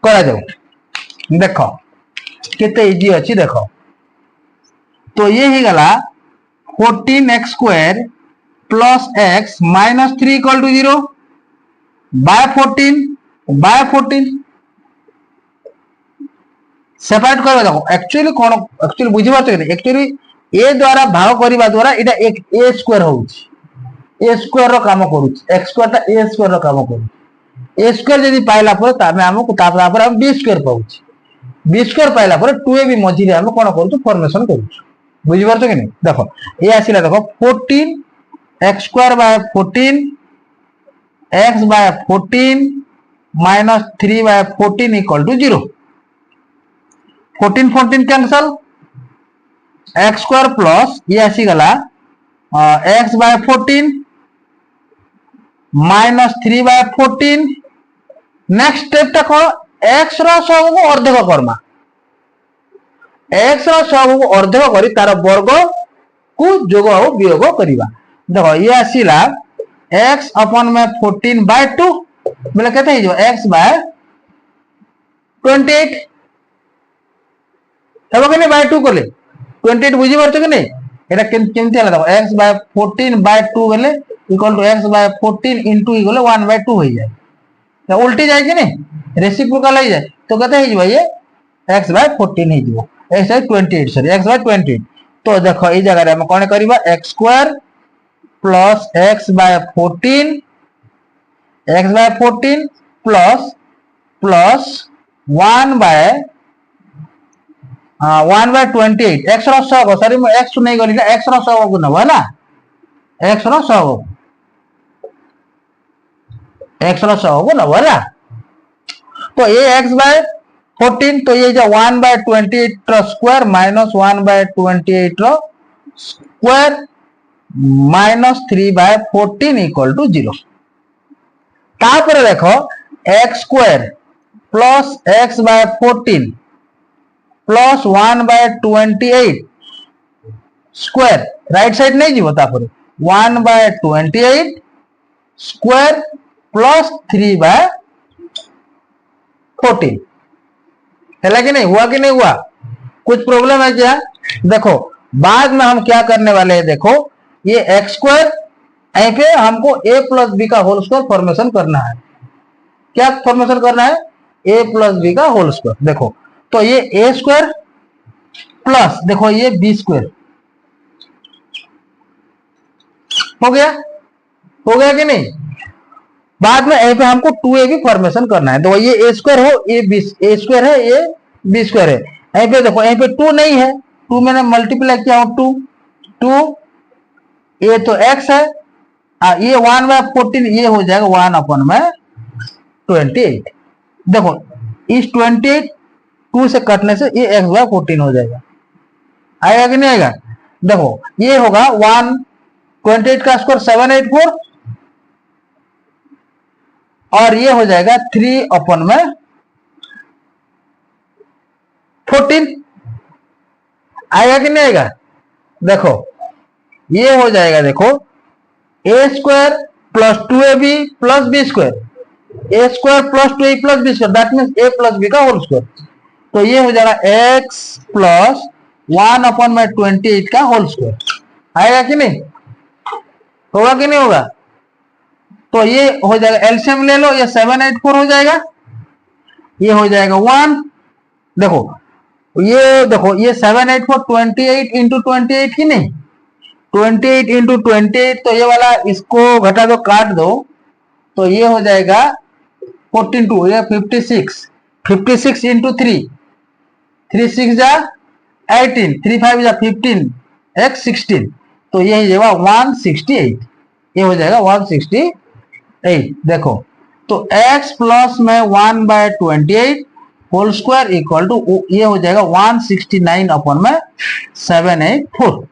करा जाओ। देख केते इजी अच्छी देख, तो ये ही गला 14x² plus x minus 3 equal to 0 by 14 separate कर देखो एक्चुअली कोन एक्चुअली बुझी पारछ कि एक्चुअली ए द्वारा भाग करबा द्वारा एटा एक a square होउछ, a square rho काम करूछ, x स्क्वायर ता a स्क्वायर रो काम करूछ। a स्क्वायर जदी पाइला पर तामे हमको तापर हम b स्क्वायर पाउछ, b स्क्वायर पाइला पर 2ab मझी रे हम कोन करूछ फॉर्मेशन करूछ। बुझी पारछ कि नहीं देखो ए आसीला देखो 14x² by 14 x by 14 minus 3 by 14 equal to 0। 14 cancel, x² plus ये आसी गला x by 14 minus 3 by 14। Next step टा को x रो सब को अर्धक करमा, x रो सब को अर्धक करी तार वर्ग को जोग और वियोग करिवा। देखो ये आसीला x अपन में 14 बाय 2 बोले केते ही जो x बाय 28 तब के बाय 2 कोले 28 बुझी परछ कि नहीं एटा केमति हला। देखो x बाय 14 बाय 2 बोले equal to x by 14 into equal 1 by 2 हो जाए, तो उल्टी जाए कि नहीं रेसिप्रोकल हो जाए, तो केते ही जो ये x बाय 14 ही जो x by 28 sorry x by 28। तो देखो ई जगह रे हम कोन करबा x² plus x by 14 plus plus 1 by 28 x रो सब सॉरी मैं x नहीं गली x रो सब को नबो ना x रो सब को नबो ना। तो ये x बाय 14 तो ये जो 1 बाय 28 रो स्क्वायर माइनस 1 बाय 28 रो square minus 3 by 14 equal to 0। तापर देखो x² plus x by 14 plus 1 by 28 square right side नहीं जीवो, तापर 1 बाय 28 स्क्वायर प्लस 3 बाय 14 है कि नहीं हुआ कि नहीं हुआ, कुछ प्रॉब्लम है क्या। देखो बाद में हम क्या करने वाले हैं, देखो ये x² यहीं पे हमको a प्लस बी का होल स्क्वायर फॉर्मेशन करना है। क्या फॉर्मेशन करना है a प्लस बी का होल स्क्वायर। देखो तो ये a² प्लस देखो ये b² हो गया कि नहीं। बाद में यहीं पे हमको 2ab फॉर्मेशन करना है, तो ये a² हो a² है ये b² है। यहीं पे देखो यहीं पे 2 नहीं है, 2 मैंने मल्टीप्लाई किया हूं 2 ये तो x है ये 1 बाय 14 ये हो जाएगा 1 अपन में 28। देखो इस 28 2 से कटने से ये x बाय 14 हो जाएगा, आएगा कि नहीं आएगा। देखो ये होगा 128 का स्क्वायर 784 और ये हो जाएगा 3 अपन में 14 आएगा कि नहीं आएगा। देखो ये हो जाएगा देखो a² plus 2ab plus b² a² plus 2a plus b² that means a plus b का होल स्क्वायर। तो ये हो जाएगा x प्लस 1 अपन में 28 का होल स्क्वायर, आएगा कि नहीं होगा कि नहीं होगा। तो ये हो जाएगा एलसीएम ले लो, ये 784 हो जाएगा, ये हो जाएगा 1। देखो ये 784 28 इंटू 28 की नहीं 28 इंटू 28, तो ये वाला इसको घटा दो काट दो, तो ये हो जाएगा 14 ये 56 इंटू 3 3 6 जा 18 3 5 जा 15 x 16, तो ये हो जाएगा 168, ये हो जाएगा 168। देखो तो x प्लस में 1 by 28 whole square equal to ये हो जाएगा 169 अपन में 784।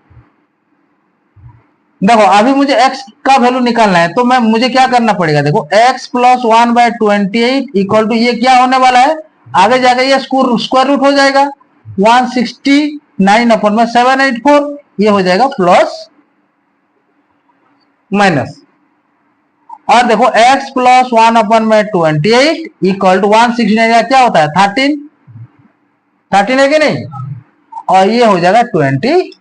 देखो अभी मुझे x का वैल्यू निकालना है, तो मुझे क्या करना पड़ेगा। देखो x plus 1 by 28 equal to ये क्या होने वाला है, आगे जाकर ये स्क्वायर रूट हो जाएगा 169 अपन में 784, ये हो जाएगा प्लस माइनस। और देखो x प्लस 1/28 इक्वल टू 169 क्या होता है 13, 13 है कि नहीं, और ये हो जाएगा 28।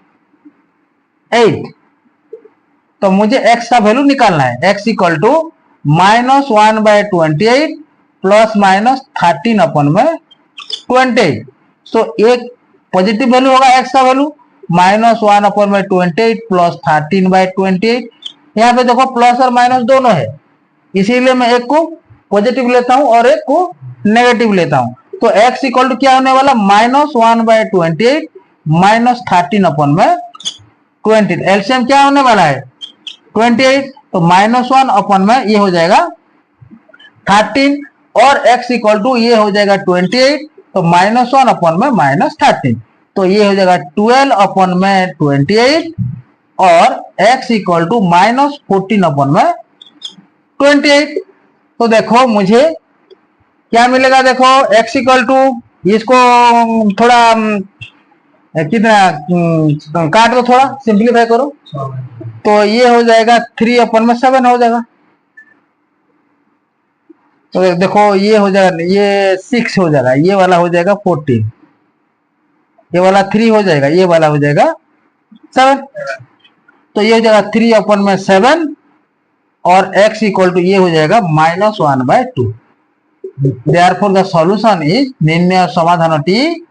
तो मुझे x का वैल्यू निकालना है, x equal to -1/28 plus minus 13/28। तो एक पॉजिटिव वैल्यू होगा x का वैल्यू -1/28 प्लस 13/28। यहाँ पे देखो प्लस और माइनस दोनों है, इसीलिए मैं एक को पॉजिटिव लेता हूं और एक को नेगेटिव लेता हूं। तो x इक्वल टू क्या होने वाला -1/28 माइनस 13/28। एलसीएम क्या होने वाला है 28, तो -1 में ये हो जाएगा 13 और x इक्वल टू ये हो जाएगा 28, तो -1 में -13, तो ये हो जाएगा 12/28 और x इक्वल टू -14/28। तो देखो मुझे क्या मिलेगा, देखो x इक्वल टू इसको थोड़ा कितना काट दो, थोड़ा सिंप्लीफाई करो, तो ये हो जाएगा 3/7 हो जाएगा। तो देखो ये हो जाएगा, ये 6 हो जाएगा, ये वाला हो जाएगा 14, ये वाला 3 हो जाएगा, ये वाला हो जाएगा 7, तो ये हो जाएगा 3/7 और x इक्वल टू ये हो जाएगा -1/2। देयरफॉर द सॉल्यूशन इज निर्णय समाधानटी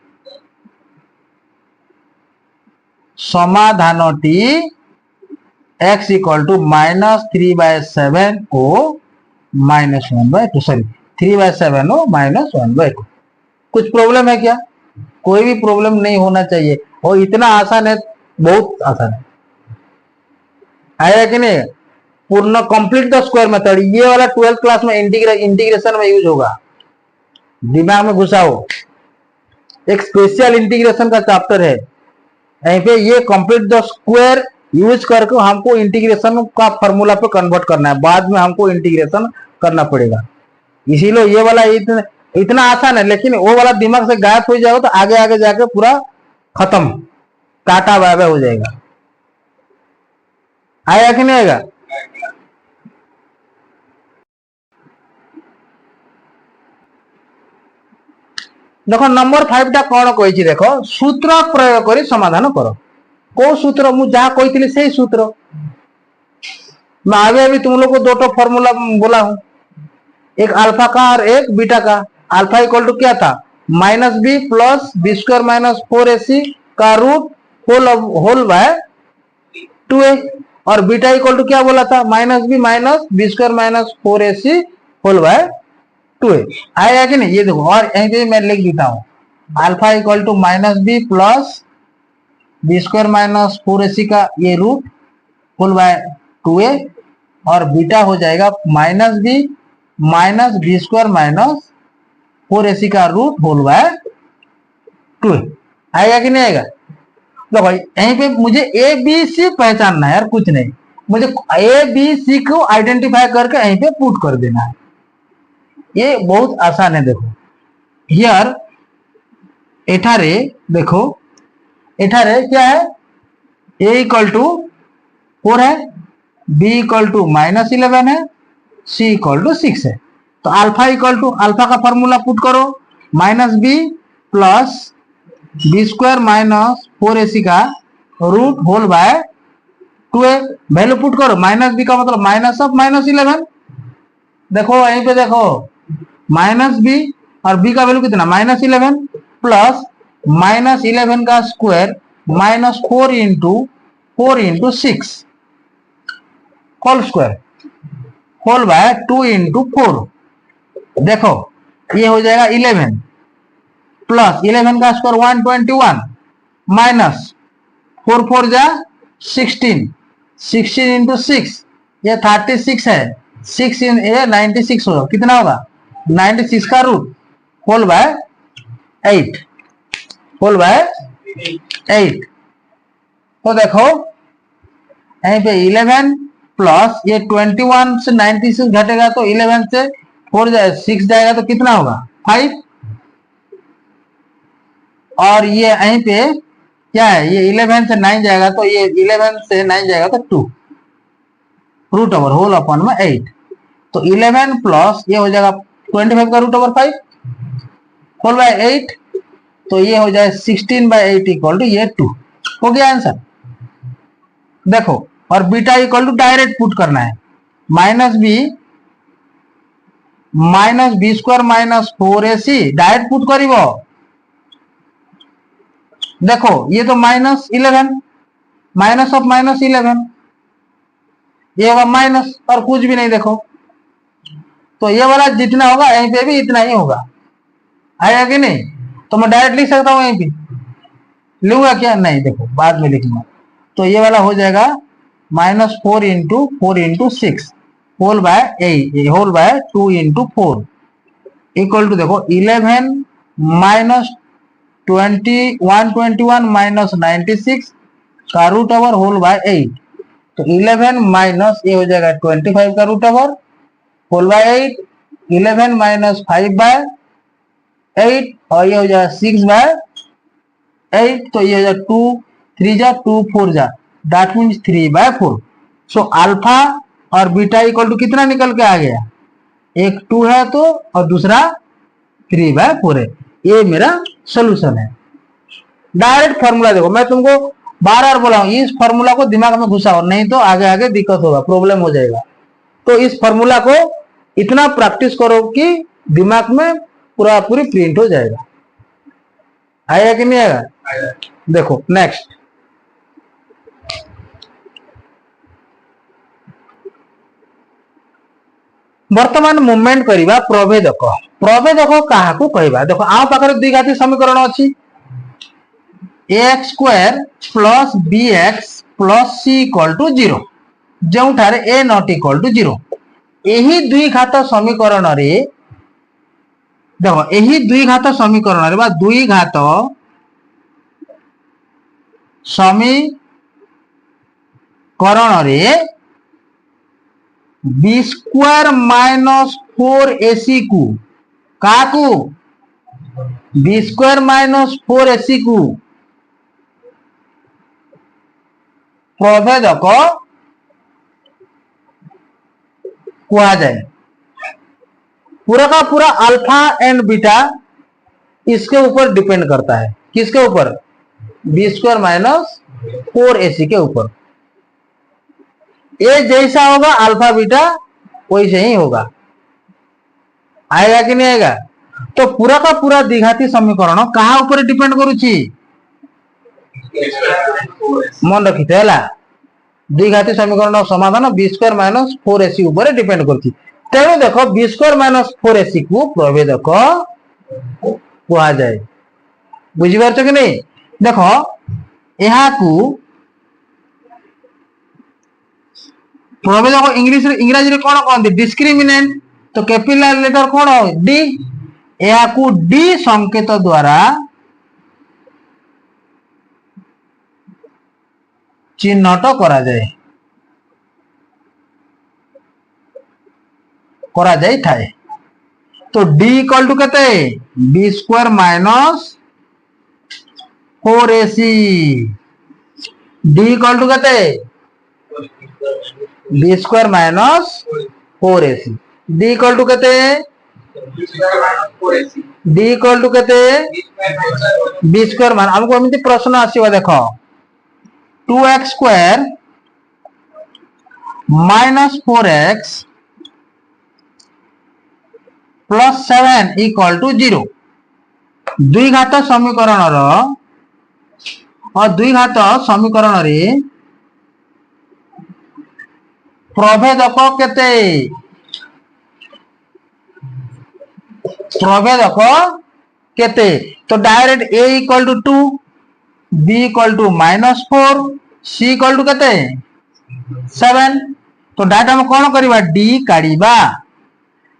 x इक्वल टू -3/7 को -1/2, सॉरी 3/7 हो -1/2। कुछ प्रॉब्लम है क्या? कोई भी प्रॉब्लम नहीं होना चाहिए, और इतना आसान है, बहुत आसान है, आया कि नहीं? पूर्ण कंप्लीट द स्क्वायर मेथड, ये वाला 12th क्लास में इंटीग्रेशन में यूज होगा, दिमाग में घुसाओ। एक स्पेशल इंटीग्रेशन का चैप्टर है, यहीं पे ये कंप्लीट द स्क्वायर यूज करके हमको इंटीग्रेशन का फॉर्मूला पे कन्वर्ट करना है, बाद में हमको इंटीग्रेशन करना पड़ेगा। इसीलिए ये वाला इतना आसान है, लेकिन वो वाला दिमाग से गायब हो जाएगा तो आगे आगे जाके पूरा खत्म, टाटा बाय बाय हो जाएगा। आएगा कि नहीं आएगा? देखो नंबर 5 टा कौन कही, देखो सूत्र प्रयोग कर समाधान कर। को सूत्र मु जहाँ कही से सूत्र, मैं आगे अभी तुम लोग को दो तो फॉर्मूला बोला हूं, एक अल्फा का और एक बीटा का। अल्फा इक्वल टू क्या था -b प्लस b² -4ac का रूट होल बाय 2a, और बीटा इक्वल टू क्या बोला था -b minus b² -4ac whole by 2a। आएगा कि नहीं? ये देखो, और यहीं पे मैं लिख देता हूं, alpha equal to -b plus b² -4ac का ये रूट होल बाय 2a, और बीटा हो जाएगा -b माइनस b² -4ac का रूट होल बाय 2a। आएगा कि नहीं आएगा? तो भाई यहीं पे मुझे ए बी सी पहचानना है यार, कुछ नहीं, मुझे ए बी सी को आइडेंटिफाई करके यहीं पे पुट कर देना है, ये बहुत आसान है। देखो हियर एठारे देखो, एठारे क्या है, ए इक्वल टू 4 है, बी इक्वल टू -11 है, सी इक्वल टू 6 है। तो अल्फा इक्वल टू, अल्फा का फॉर्मूला पुट करो -b प्लस b² -4ac का root whole by 2a, value put करो, -b का मतलब -11। देखो यहीं पे देखो -b और b का वैल्यू कितना -11 प्लस -11 का square -4 into 6 whole square whole by 2 into 4। देखो ये हो जाएगा 11 प्लस 11 का स्क्वायर 121 माइनस 4 जा 16, 16 इंटू 6 ये 36 है, 6 इन ये 96 होगा, कितना होगा 96 का root whole by 8, whole by 8। तो देखो यहीं पे 11 प्लस ये 21 से 96 घटेगा तो 11 से 6 जाएगा तो कितना होगा 5, और ये यहीं पे क्या है, ये 11 से 9 जाएगा तो ये 11 से 9 जाएगा तो 2 रूट ओवर होल अपन में 8। तो 11 प्लस ये हो जाएगा 25 का रूट ओवर 5 होल बाय 8, तो ये हो जाए 16/8 इक्वल टू ये 2। हो गया आंसर। देखो, और beta equal to direct put करना है, minus B square minus 4ac direct put करिवो। देखो ये तो -11 माइनस ऑफ -11, ये होगा माइनस और कुछ भी नहीं। देखो तो ये वाला जितना होगा यहीं पे भी इतना ही होगा, आएगा कि नहीं? तो मैं डायरेक्ट लिख सकता हूँ, यहीं पे लूंगा क्या? नहीं, देखो बाद में लिखूंगा। तो ये वाला हो जाएगा -4 × 6 whole by 8 whole by 2 × 4 equal to, देखो 11 माइनस 121 माइनस 96 का रूट ओवर होल बाय 8। तो 11 माइनस ये हो जाएगा 25 का root over whole by 8, 11 minus 5/8 और ये हो जाएगा 6/8। तो ये हो जाएगा 2 3 जा 2 4 जा, दैट मीन्स 3/4। सो अल्फा और बीटा इक्वल टू कितना निकल के आ गया? एक 2 है तो और दूसरा 3/4 है। ये मेरा सोल्यूशन है। डायरेक्ट फॉर्मूला देखो, मैं तुमको बार बार बोला हूं इस फॉर्मूला को दिमाग में घुसाओ, नहीं तो आगे आगे दिक्कत होगा, प्रॉब्लम हो जाएगा। तो इस फॉर्मूला को इतना प्रैक्टिस करो कि दिमाग में पूरा पूरी प्रिंट हो जाएगा। आएगा कि नहीं आएगा? देखो नेक्स्ट, वर्तमान मूवमेंट करिबा प्रभेदक। प्रभेदक काहाकू कहबा? देखो आ पाखरे द्विघाती समीकरण अछि, ax² plus bx plus c equal to 0, जोठारे a नॉट इक्वल टू 0। एही द्विघात समीकरण रे, देखो एही द्विघात समीकरण रे बा द्विघात समीकरण रे बी स्क्वायर माइनस 4ac को काकू बी स्क्वायर माइनस 4ac को प्रभेदक कहा जाए। पूरा का पूरा अल्फा एंड बीटा इसके ऊपर डिपेंड करता है। किसके ऊपर? बी स्क्वायर माइनस 4ac के ऊपर। ये जैसा होगा अल्फा बीटा वैसे ही होगा। आएगा कि नहीं आएगा? तो पूरा का पूरा द्विघाती समीकरण कहा ऊपर डिपेंड करुची? मन रखी है, द्विघाती समीकरण समाधान बी स्क्वायर माइनस 4ac ऊपर डिपेंड करती। तेणु देखो बी स्क्वायर माइनस 4ac को प्रभेदक कहा जाए। बुझीपार कि नहीं? देखो यहाँ को प्रभेदक इंग्राजी रे कौन कहते? डिस्क्रिमिनेंट। तो कैपिटल लेटर कौन हो? डी। यहाँ को डी संकेत द्वारा चिन्हट करा जाए थाए। तो डी इक्वल टू कहते B square minus 4ac, D equal to कहते B square minus 4ac, D equal to कहते डी इक्वल टू कहते बी स्क्वायर मान हमको एमती प्रश्न आसीबा। देखो 2x² minus 4x plus 7 equal to 0। द्विघात समीकरण और द्विघात समीकरण रे प्रभेदक केते? प्रभेदक केते? तो direct a equal to 2, b equal to -4, c equal to केते 7। तो डाटा हम कौन करिबा? d काढिबा।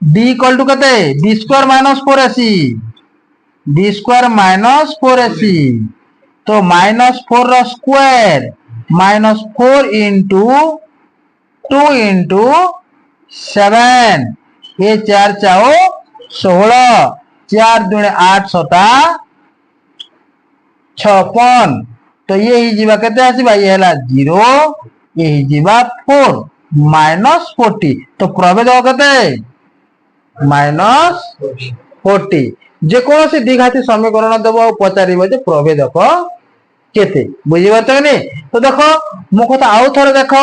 d इक्वल टू केते? b square minus 4ac, b square minus 4ac। तो -4 रो स्क्वायर -4 इंटू 2 इंटू 7, ये 4 चाओ 16, 4 दूने 8 सता 56, तो ये ही जीवा केते आसीबा ये हला 0 ये ही जीवा 4 माइनस 40 तो प्रभेद केते माइनस 40 जे कौन से द्विघाती समीकरण देव आ पचारिबो जे प्रभेदक केते बुझी पारछ कि नहीं। तो देखो मो कथा आउ थरे देखो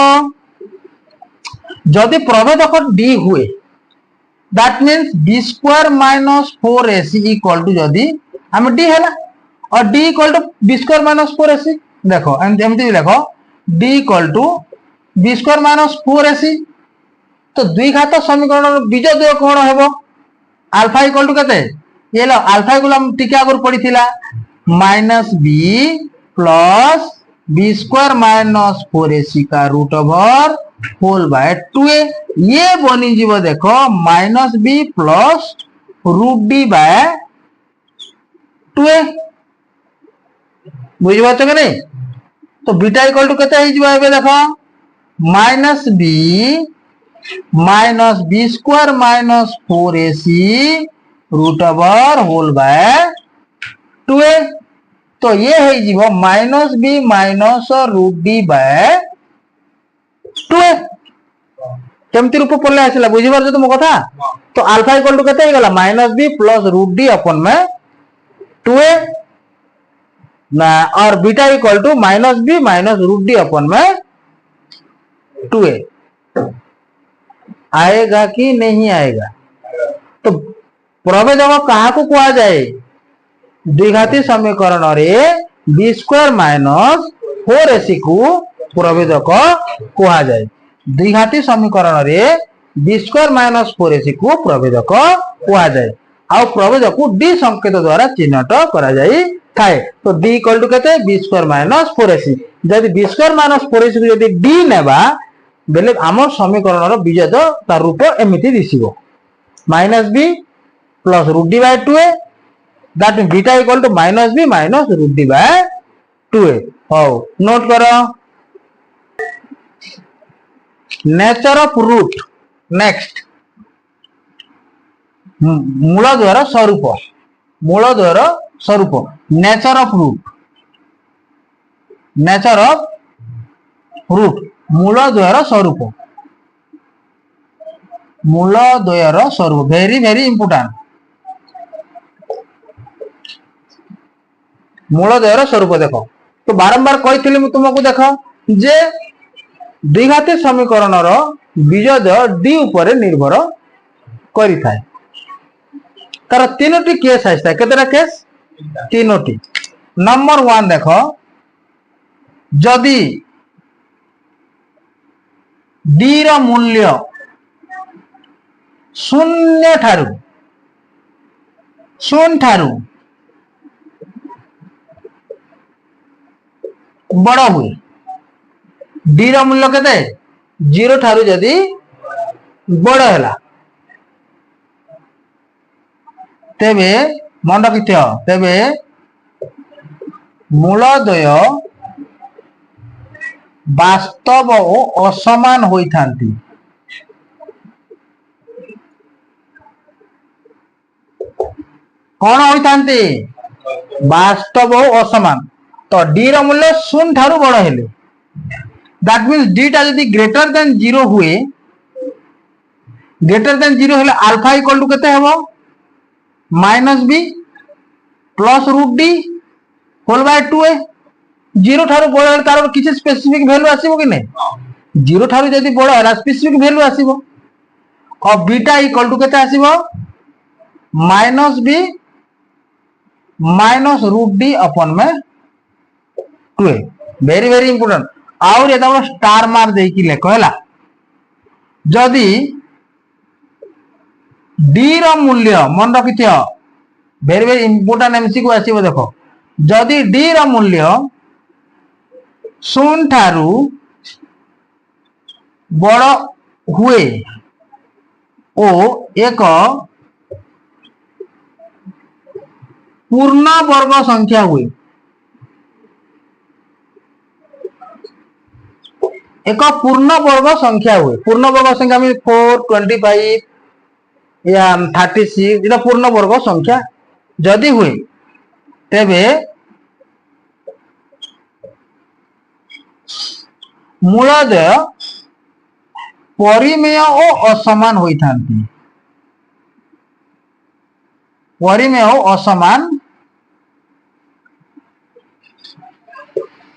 जदि प्रभेदक d हुए that means b square minus 4ac equal to जदि हम d हैला और d equal to b square minus 4ac देखो एमती भी देखो d equal to b square minus 4ac तो द्विघात समीकरण बीज द्वय कोन हेबो अल्फा इक्वल टू केते ये लो अल्फा इक्वल हम टिके आगर पड़ीथिला minus b plus b square minus 4ac का root over whole by 2a ये बनी जीव देखो minus b plus root d by 2a बुझी बात कि नहीं। तो बीटा इक्वल टू केते ही जीव एबे देखो minus b square minus 4ac root over whole by 2a तो ये है जीव minus b minus root d by 2a केमती रूप पड़ले आसिला बुझी पारछ तुम कथा। तो अल्फा इक्वल टू केते गला minus b plus root d अपन में 2a ना और beta equal to minus b minus root d अपन में 2a आएगा कि नहीं आएगा। तो प्रभेदक कहा को कहा जाए द्विघाती समीकरण रे b स्क्वायर माइनस 4ac को प्रभेदक कहा जाए द्विघाती समीकरण रे b स्क्वायर माइनस 4ac को प्रभेदक कहा जाए आ प्रभेदक को d संकेत द्वारा चिन्हट करा जाई थाए। तो d इक्वल टू केते b स्क्वायर माइनस 4ac जदि b स्क्वायर माइनस 4ac को जदि d नेबा बेले आम समीकरण रो बीजद तार रूप एमिति दिसिबो minus b plus root d by 2a that mean beta equal to minus b minus root d by 2a हो नोट करो नेचर ऑफ रूट नेक्स्ट मूल द्वारा स्वरूप नेचर ऑफ रूट मूल द्वारा स्वरूप वेरी वेरी इंपोर्टेंट मूल द्वारा स्वरूप देखो। तो बारंबार कही तुमको देखो जे द्विघाती समीकरण रो बीजद d ऊपर निर्भर करि थाए तार तीनोटी केस आइता केतेटा केस तीनोटी। नंबर 1 देखो जदि d रो मूल्य शून्य ठारू बड़ हुए d रो मूल्य केते 0 ठारू जदि बड़ हैला तेबे मन रखिथियो तेबे मूलद्वय वास्तव और असमान होई थांती कौन होई थांती वास्तव और असमान। तो d रो मूल्य 0 ठारू बड़ हेले दैट मींस d टा यदि ग्रेटर देन 0 हुए ग्रेटर देन 0 हेले अल्फा इक्वल टू केते हेबो minus b plus root d whole by 2a 0 ठारू बड़ हेले तार किछि स्पेसिफिक वैल्यू आसीबो कि नै 0 ठारू यदि बड़ हैला स्पेसिफिक वैल्यू आसीबो और बीटा इक्वल टू केते आसीबो minus b minus root d अपन में 2a वेरी वेरी इंपोर्टेंट। और ये स्टार मार दे कि लेख है जदि d रो मूल्य मन रखि वेरी वेरी इंपोर्टेंट एमसीक्यू आसीबो देखो जदि d रो मूल्य 0 ठारू बड़ हुए ओ एक पूर्ण वर्ग संख्या हुए एक पूर्ण वर्ग संख्या हुए पूर्ण वर्ग संख्या में 4 25 या 36 इला पूर्ण वर्ग संख्या जदि हुए तेबे मूलद्वय परिमेय और असमान होता परिमेय और असमान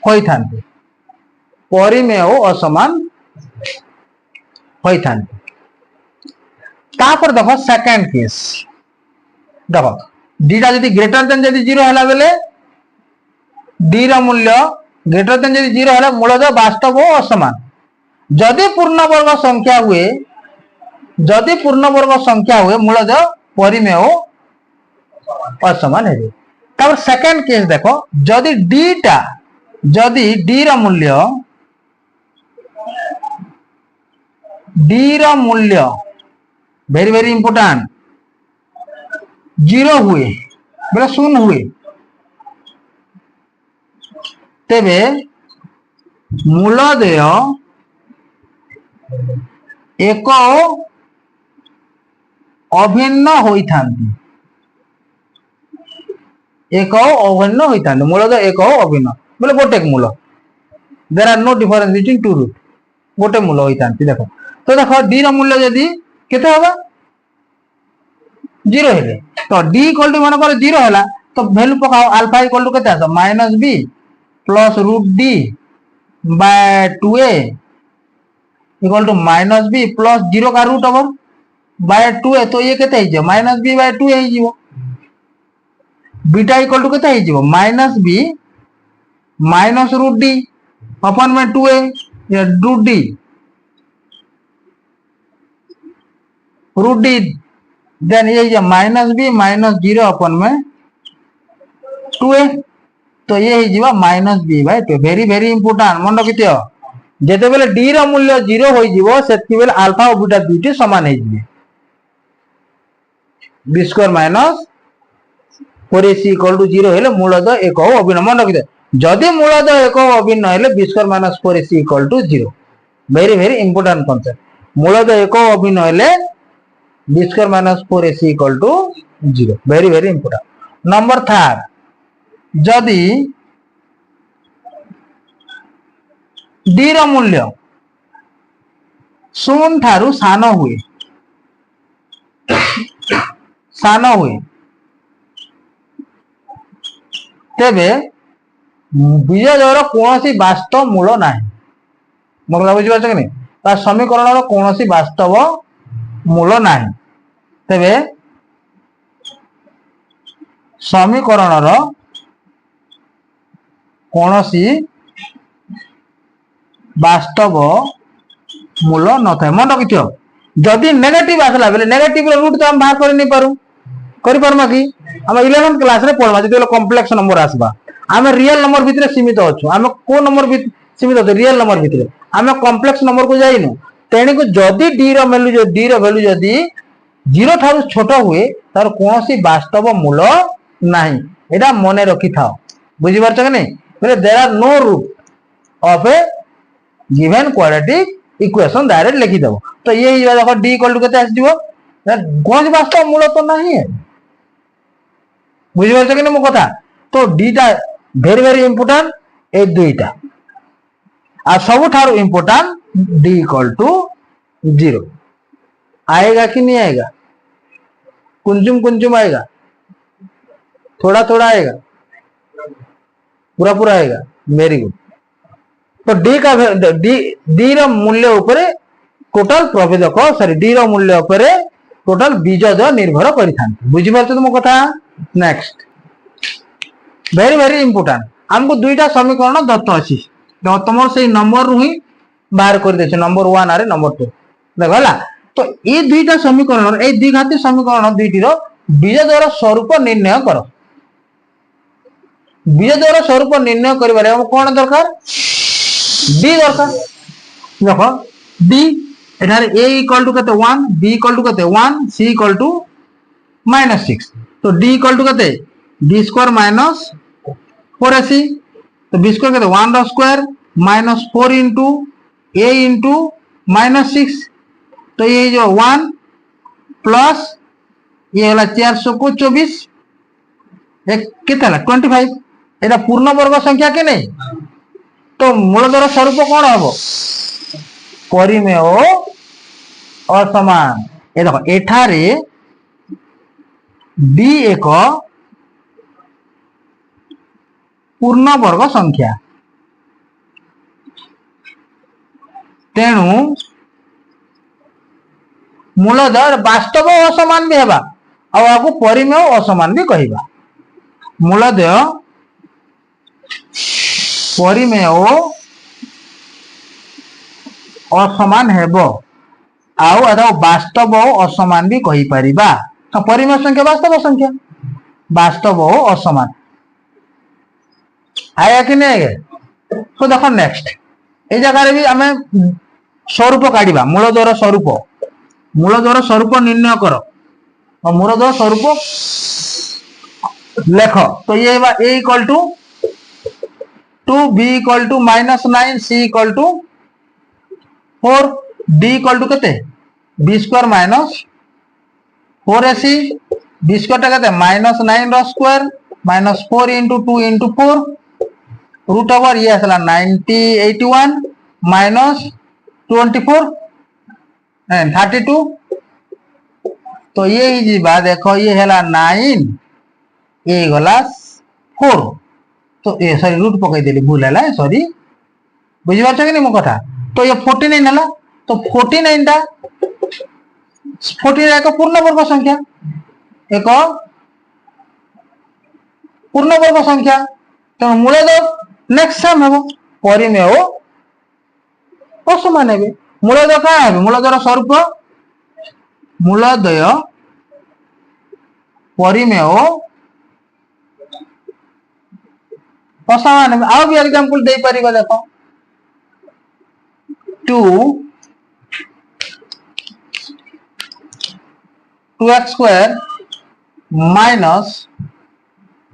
होता परिमेय और असमान होता देखो सेकेंड केस देखो डीटा जदि ग्रेटर देन जदि जीरो है बेले डी रा मूल्य ग्रेटर देन जदि जीरो है मूलद्वय वास्तव और असमान जदि पूर्णवर्ग संख्या हुए जदि पूर्णवर्ग संख्या हुए मूलद्वय परिमेय और असमान है तब सेकेंड केस देखो जदि डी रा मूल्य वेरी वेरी इंपोर्टेंट जीरो हुए बोले शून्य हुए तेबे मूलद्वय एक अभिन्न होता एक अभिन्न होता मूलद्वय एक अभिन्न बोले गोटे मूल there are no difference between two root गोटे मूल होता देखो तो देखो डी रा मूल्य जदि केते होगा जीरो हेले तो डी इक्वल टू मन कर जीरो हैला तो वैल्यू पकाओ अल्फा इक्वल टू केते आसो minus B plus root d by 2a equal to minus B plus zero का रूट ओवर बाय 2a तो ये केते हिजो माइनस बी बाय 2a हिजो बीटा इक्वल टू केते हिजो minus B minus root D अपन में 2a या रूट डी देन ये माइनस बी माइनस जीरो अपन में 2a तो ये ही minus B by 2 very very important मन रखिथियो जेते बेले डी रा मूल्य जीरो होई जीवो सेति बेले अल्फा और बीटा दुइटी समान हे जिवे B square minus 4ac equal to 0 हेले मूलद्वय एक अभिन्न मन रखिथियो जदि मूलद्वय एक अभिन्न हेले B square minus 4ac equal to 0 very very important concept मूलद्वय एक अभिन्न हेले B square minus 4ac equal to 0 very very important number third जदि डी रा मूल्य शून्य ठारू सान हुए तेबे बीजद्वयर कौन वास्तव मूल ना मतलब बुझी पार्छ कि नहीं समीकरण कौन वास्तव मूल ना तेबे समीकरण कौन वास्तव मूल न था मन रखिथ जदि नेगेटिव आसला बेले नेगेटिव रूट तो हम बाहर कर नहीं पारू करि परमा कि हम 11th क्लास रे पढवा जते कॉम्प्लेक्स नंबर आसबा हम रियल नंबर भितरे सीमित अछु हम को नंबर सीमित अछु रियल नंबर भितरे हम कॉम्प्लेक्स नंबर को जाइनु तेणी को जदि डी रा वैल्यू जदि 0 ठारू छोट हुए तार कोनोसी वास्तव मूल नाही एटा मने रखि थाओ बुझि परछ कि नहीं बोले there are no root of a given quadratic equation direct लिखि दबो तो ये ही देखो डी इक्वल टू केते आसी दिबो कोन वास्तव मूल तो नहीं है बुझि परछ कि नहीं मो कथा तो डी टा वेरी वेरी इंपोर्टेंट ए दुईटा आ सब ठारू इंपोर्टेंट डी इक्वल टू 0 आएगा कि नहीं आएगा कुंजुम आएगा थोड़ा थोड़ा आएगा पूरा पूरा आएगा वेरी गुड तो डी का डी रा मूल्य उपरे टोटल प्रभेदक सॉरी डी रा मूल्य उपरे टोटल बीजद्वय निर्भर करिथांती बुझि पारछ तुम कथा नेक्स्ट वेरी वेरी इंपोर्टेंट हमको दुईटा समीकरण दत्त अछि देखो तुम से नंबर रु ही बाहर कर देछ नंबर 1 आरे नंबर 2 देखो हला तो ये दुईटा समीकरण ए द्विघाती समीकरण दुईटी रो बीजद्वय स्वरूप निर्णय करो बीजद्वय स्वरूप निर्णय करिबारे हम कोन दरकार डी दरकार देखो डी एठारे a इक्वल टू कते 1 b इक्वल टू कते 1 c इक्वल टू -6 तो d इक्वल टू कते b स्क्वायर माइनस 4ac तो b स्क्वायर कते 1 रो square minus 4 into a into -6 तो ये जो 1 प्लस ये होला 400 को 24 एक कितना 25 एटा पूर्ण वर्ग संख्या के नहीं तो मूलधर स्वरूप कौन हम परिमेय असमान ए देखो एठारे डी एक पूर्ण वर्ग संख्या तेणु मूलधर वास्तव असमान भी हेबा आगु परिमेय असमान भी कहबा मूलधय परिमेय असमान हेबो आउ वास्तव असमान भी कहि परिबा परिमेय संख्या वास्तव असमान आया कि नहीं आए तो देखो नेक्स्ट ए जगह भी आम स्वरूप काढ़ा मूलधर स्वरूप निर्णय कर मूलधर स्वरूप लेख तो ये equal to 2 b equal to -9 c equal to 4 d equal to केते b square minus 4ac b square टा केते -9 रो square -4 into 2 into 4 root over ये आसला 81 माइनस 24 32 तो ये ही जीवा देखो ये हैला 9 ये गला 4 तो ये सॉरी रूट पकई देली भूल हैला सॉरी बुझी पाछ कि नहीं मो कथा तो ये 49 हैला तो 49 टा 49 एक पूर्ण वर्ग संख्या एक पूर्ण वर्ग संख्या तो मूलधर नेक्स्ट टाइम हम परिमेय असमान हे मूलधय क्या है मूलधर स्वरूप मूलधय परिमेय असमान आ भी एग्जांपल दे परिबा देखो 2x square minus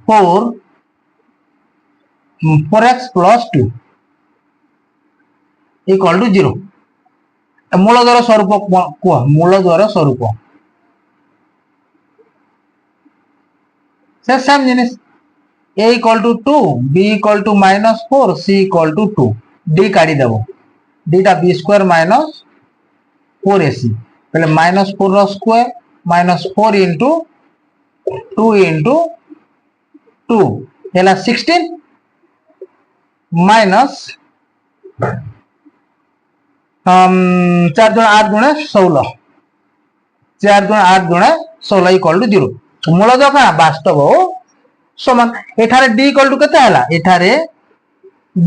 4x plus 2 equal to 0 मूलधर स्वरूप कह मूलधर स्वरूप से सेम जिनिस a equal to 2 b equal to -4 c equal to 2 d काढ़ी देव d टा b स्क्वायर माइनस 4ac पहले -4 रो स्क्वायर -4 इंटू 2 इंटू 2 हैला 16 माइनस 4 गुणे 8 गुणे 16 4 गुणे 8 गुणे 16 इक्वल टू 0 मूलधय क्या वास्तव समान एठारे d इक्वल टू केते हला एठारे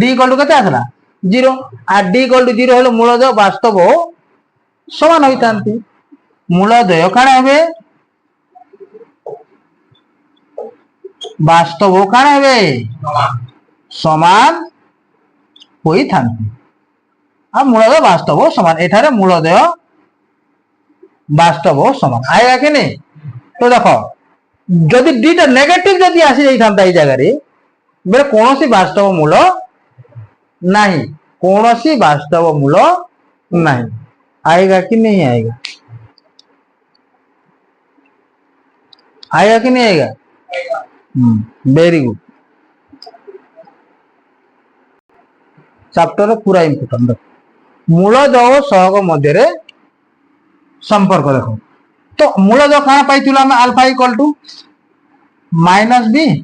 d इक्वल टू केते आसला 0 आ d इक्वल टू 0 हेलो मूलधय वास्तव समान होइतांती मूलधय काना हेबे वास्तव काना हेबे समान होइतांती आ मूलधय वास्तव समान एठारे मूलधय वास्तव समान आएगा कि नहीं तो देखो जदि डीटा नेगेटिव जदि आसी जाइथांता ए जगह रे बेले कोनोसी वास्तव मूल नहीं कोनोसी वास्तव मूल नहीं आएगा कि नहीं आएगा आएगा कि नहीं आएगा वेरी गुड चैप्टर पूरा इंपोर्टेंट मूलधय सहग मध्य संपर्क देखो तो मूलधय कहाँ पाइथिलु आमे alpha equal to -b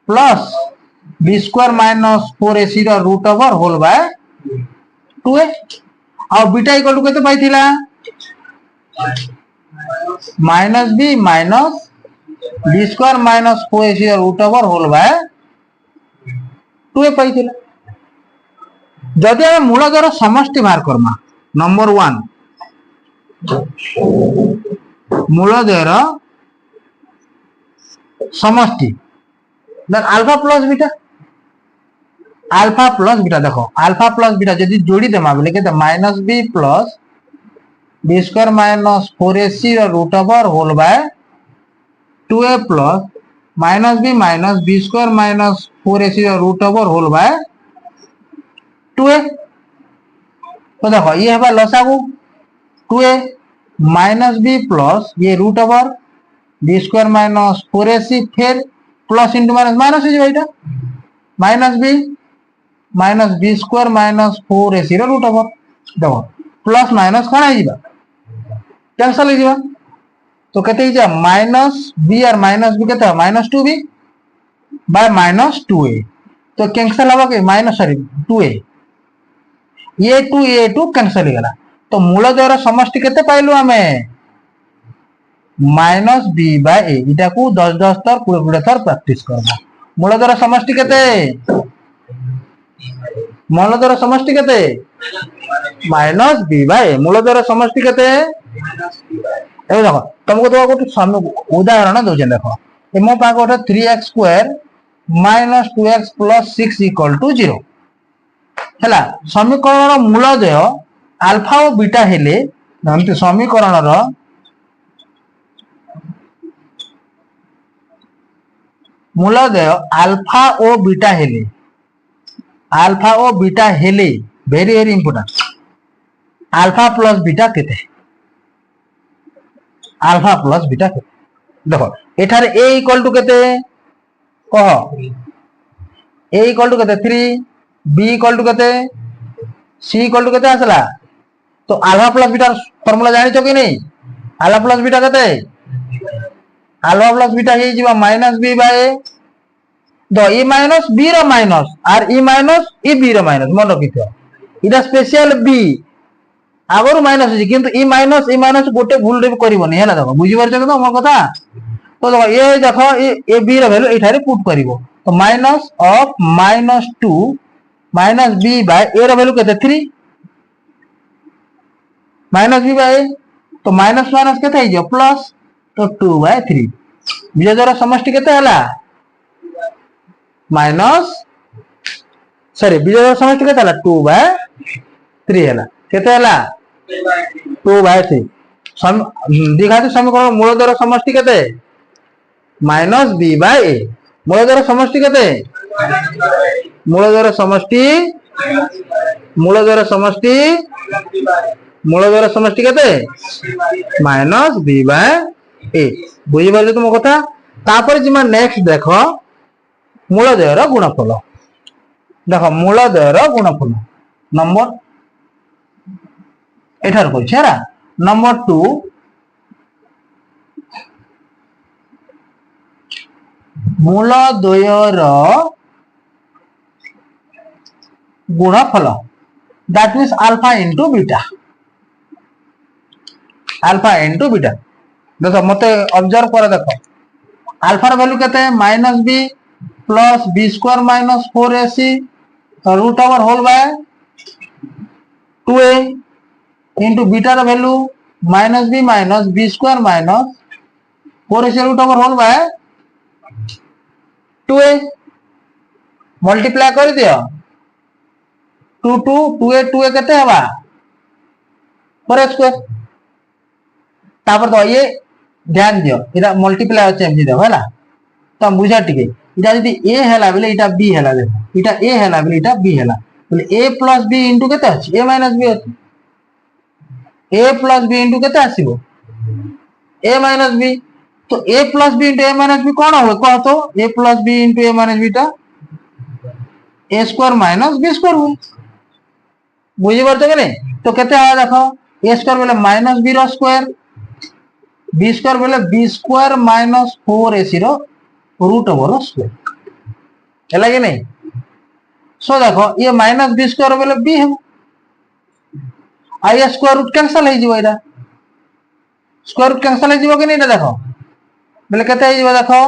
plus b square minus 4ac रो root over whole by 2a और बीटा इक्वल टू केते पाइथिला -b minus b square minus 4ac रो root over whole by 2a पाइथिला जदि आमे मूलधर समष्टि बाहर करमा नंबर 1 मूलधर समष्टि देन अल्फा प्लस बीटा देखो अल्फा प्लस बीटा जदि जोड़ी देमा बोले के -b plus b square minus 4ac रो root over whole by 2a plus -b minus b square minus 4ac रो root over whole by 2a तो देखो ये है लसागु 2a -b प्लस ये root over b square minus 4ac फिर plus into minus minus हो जाएगा -b minus B square minus 4ac रो रूट ओवर देखो प्लस माइनस कौन है जीवा कैंसिल हो जीवा तो कहते हैं माइनस बी और माइनस बी कहते हैं minus 2b bye minus 2a तो कैंसिल हवा के माइनस सॉरी 2a ये 2 कैंसिल हो गला तो मूल द्वारा समष्टि केते पाइलु हमें माइनस बी बाय ए इटा को 10 थर 20 थर प्रैक्टिस करबा मूल द्वारा समष्टि केते मूल द्वारा समष्टि केते माइनस बी बाय ए मूल द्वारा समष्टि केते ए देखो तुमको तो गोटे उदाहरण दउछे देखो ए मो पा गोटे 3x square minus 2x plus 6 equal to 0 हैला समीकरण मूलदय अल्फा और बीटा हेले नंतर समीकरण रो मूलदय अल्फा और बीटा हेले very very important alpha plus beta केते अल्फा प्लस बीटा केते देखो एठारे a इक्वल टू केते कह a इक्वल टू केते 3 b इक्वल टू केते c इक्वल टू केते आसला तो अल्फा प्लस बीटा फार्मूला जानि छ कि नहीं अल्फा प्लस बीटा केते अल्फा प्लस बीटा हे जीवा माइनस b बाय दो e minus b rho minus और e minus e b rho minus मन रखिथो इटा स्पेशल b आगर माइनस अछि किंतु e माइनस गोटे भूल रे करबोनी हैला देखो बुझि परछ तो मोर कथा तो देखो ये देखो ए b रो वैल्यू एठारे पुट करिवो तो minus of minus 2 minus b by a रो वैल्यू केते 3 माइनस b बाय तो माइनस माइनस केते हो प्लस तो 2/3 बीजा द्वारा समष्टि केते हला माइनस सॉरी बीजा द्वारा समष्टि केते हला 2/3 हला केते हला 2/3 सम दिखाते समीकरण मूल द्वारा समष्टि केते माइनस b बाय a मूल द्वारा समष्टि केते मूल द्वारा समष्टि केते माइनस b बाय a बुझि परले तुम कथा तापर जिमा नेक्स्ट देखो मूलद्वयर गुणफल देखो मूलद्वयर गुणफल नंबर एठार को छेरा नंबर 2 मूलद्वयर गुणफल that means alpha into beta देखो मते ऑब्जर्व कर देखो अल्फा रो वैल्यू केते minus b plus b square minus 4ac root over whole by 2a into beta रो value minus b square minus 4ac root over whole by 2a multiply कर दियो 2a केते हवा 4a स्क्वायर तापर तो ये ध्यान दियो इटा मल्टीप्लाई अछि एमजी देखो हैला तो बुझा टिके इटा यदि a हैला बेले इटा b हैला देखो इटा a हैला बेले इटा b हैला बोले a प्लस b इनटू केते अछि a माइनस b अछि a प्लस b इनटू केते आसीबो a माइनस b तो a plus b into a minus b कोन हो कह तो a plus b into a minus b टा a square minus b square हो बुझि परछ के नहीं तो केते आ देखो a स्क्वायर बोले माइनस b रो स्क्वायर b स्क्वायर बोले b स्क्वायर माइनस 4ac रो रूट ओवर स्क्वायर हैला कि नहीं सो देखो ये माइनस b स्क्वायर बोले b है आई स्क्वायर रूट कैंसिल हो जीवो इडा स्क्वायर रूट कैंसिल हो जीवो कि नहीं देखो बोले केते हो जीवो देखो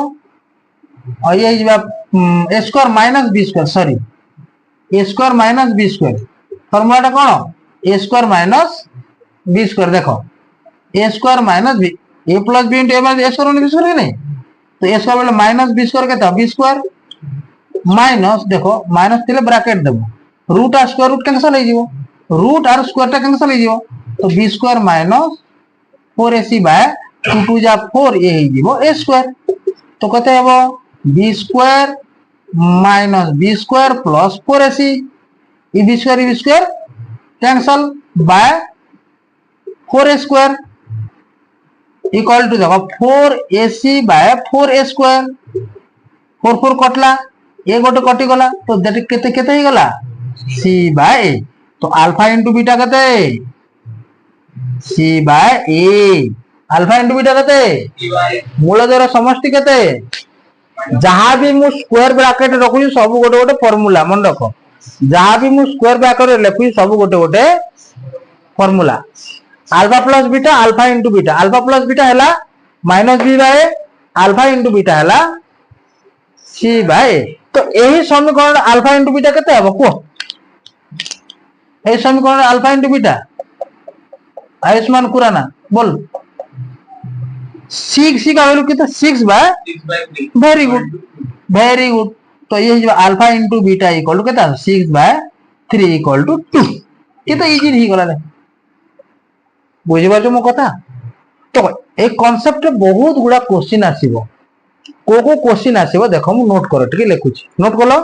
और ये जीवा a square minus b square sorry a square minus b square फार्मूलाटा कोन a square minus b square देखो a square minus b a plus b into a minus a square b square नहीं तो a स्क्वायर बोले minus b square केता b square minus देखो minus थिले bracket देबो रूट आ स्क्वायर रूट कैंसिल हो जीवो रूट आर स्क्वायर टा कैंसिल हो जीवो तो b square minus 4ac bye 2 2 जा 4 a हो जीवो a स्क्वायर तो कते हेबो b square minus b square plus 4ac e b square cancel by 4a square equal to देखो 4ac बाय 4a स्क्वायर 4 4 कटला ए गोटे कटि गला तो दैट केते केते ही गला सी बाय ए। तो अल्फा इंटू बीटा केते सी बाय ए। अल्फा इंटू बीटा केते मूल द्वारा समष्टि केते जहां भी मु स्क्वायर ब्रैकेट रखुछी सब गोटे गोटे फार्मूला मन रख जहां भी मु स्क्वायर ब्रैकेट लिखुछी सब गोटे गोटे formula alpha plus beta alpha into beta alpha plus beta हैला minus B by alpha into beta हैला सी बाय। तो यही समीकरण अल्फा इंटू बीटा केते हबो को ए समीकरण alpha into beta Ayushmann Khurrana बोल 6 का वैल्यू कितना 6 बाय वेरी गुड। तो ये जो alpha into beta equal to कितना 6 बाय 3 इक्वल टू 2 ये तो इजी नहीं गला बुझी बाजो मो कथा। तो ए कांसेप्ट बहुत गुडा क्वेश्चन आसीबो को क्वेश्चन आसीबो देखो मु नोट करो ठीक लिखुची नोट कलो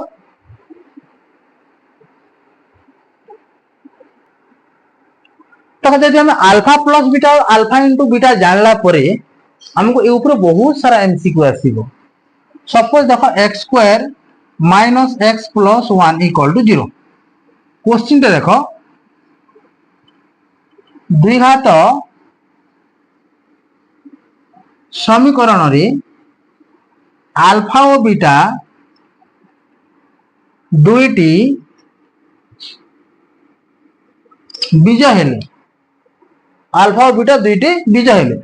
तो जब हम अल्फा प्लस बीटा और अल्फा इंटू बीटा जानला परे हमको ए ऊपर बहुत सारा एमसीक्यू आसीबो। सपोज देखो x square minus x plus 1 equal to 0 question टे देखो द्विघात समीकरण रे अल्फा और बीटा दुईटी बीज हेले अल्फा और बीटा दुईटी बीज हेले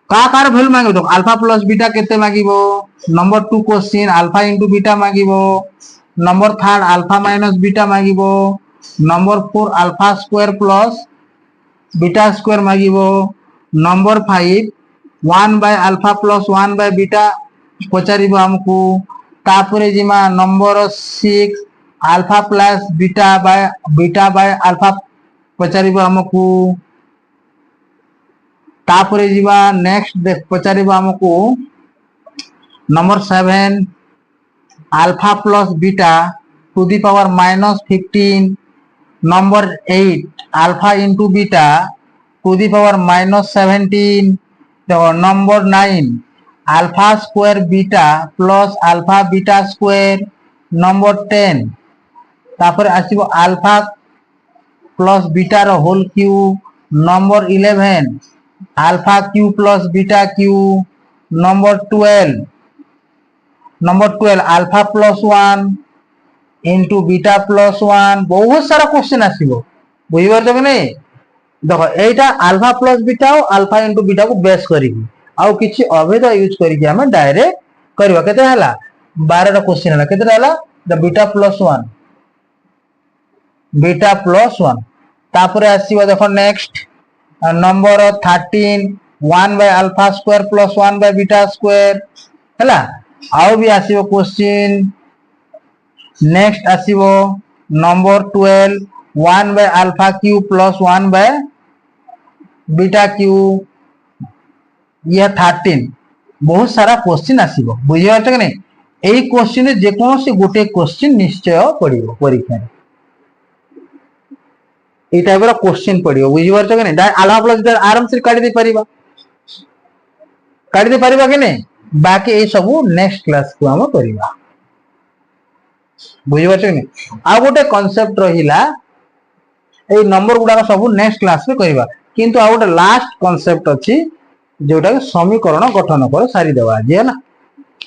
का कार वैल्यू मांगे तो अल्फा प्लस बीटा केते मांगिबो number 2 question alpha into beta मांगिबो नंबर 3 अल्फा माइनस बीटा मांगिबो number 4 alpha square plus beta square मांगिबो number 5 1 bye alpha plus 1 by beta पचारिबो हमकु तापरे जिमा number 6 alpha plus beta by alpha पचारिबो हमकु तापरे जीवा नेक्स्ट पचारिबो हमकु number 7 alpha plus beta to the power minus 15 number 8 alpha into beta to the power minus 17 देखो number 9 alpha square beta plus alpha beta square number 10 तापरे आसीबो alpha plus beta रो whole cube number 11 alpha cube plus beta cube number 12 alpha plus 1 into beta plus 1 बहुत सारा question आसीबो बुझी पारछो कि नहीं देखो एटा अल्फा प्लस बीटा और अल्फा इंटू बीटा को बेस करिकी आउ किछि अभेद यूज करिकी हमें डायरेक्ट करबा केते हला 12 रा क्वेश्चन हला केते हला द बीटा प्लस 1 तापरे आसीबो देखो next number 13 1 bye alpha square plus 1 by beta square हैला आउ भी आसीबो क्वेश्चन नेक्स्ट आसीबो number 12 1 bye alpha cube plus 1 by beta cube ये 13 बहुत सारा क्वेश्चन आसीबो बुझी पारछ कि नहीं एई क्वेश्चन जे कोनोसी गोटे क्वेश्चन निश्चय पड़िबो परीक्षा ए टाइप रो क्वेश्चन पड़िबो बुझी पारछ कि नहीं अल्फा प्लस बीटा आराम से काढी दे परिबा कि नहीं बाकी ए सब नेक्स्ट क्लास को हम करिबा बुझी पारछ कि नहीं आ गोटे कांसेप्ट रहिला ए नंबर गुडा सब नेक्स्ट क्लास में करिबा किंतु आ गोटे लास्ट कांसेप्ट अछि जोटा समीकरण गठन कर सारी देबा जे है ना।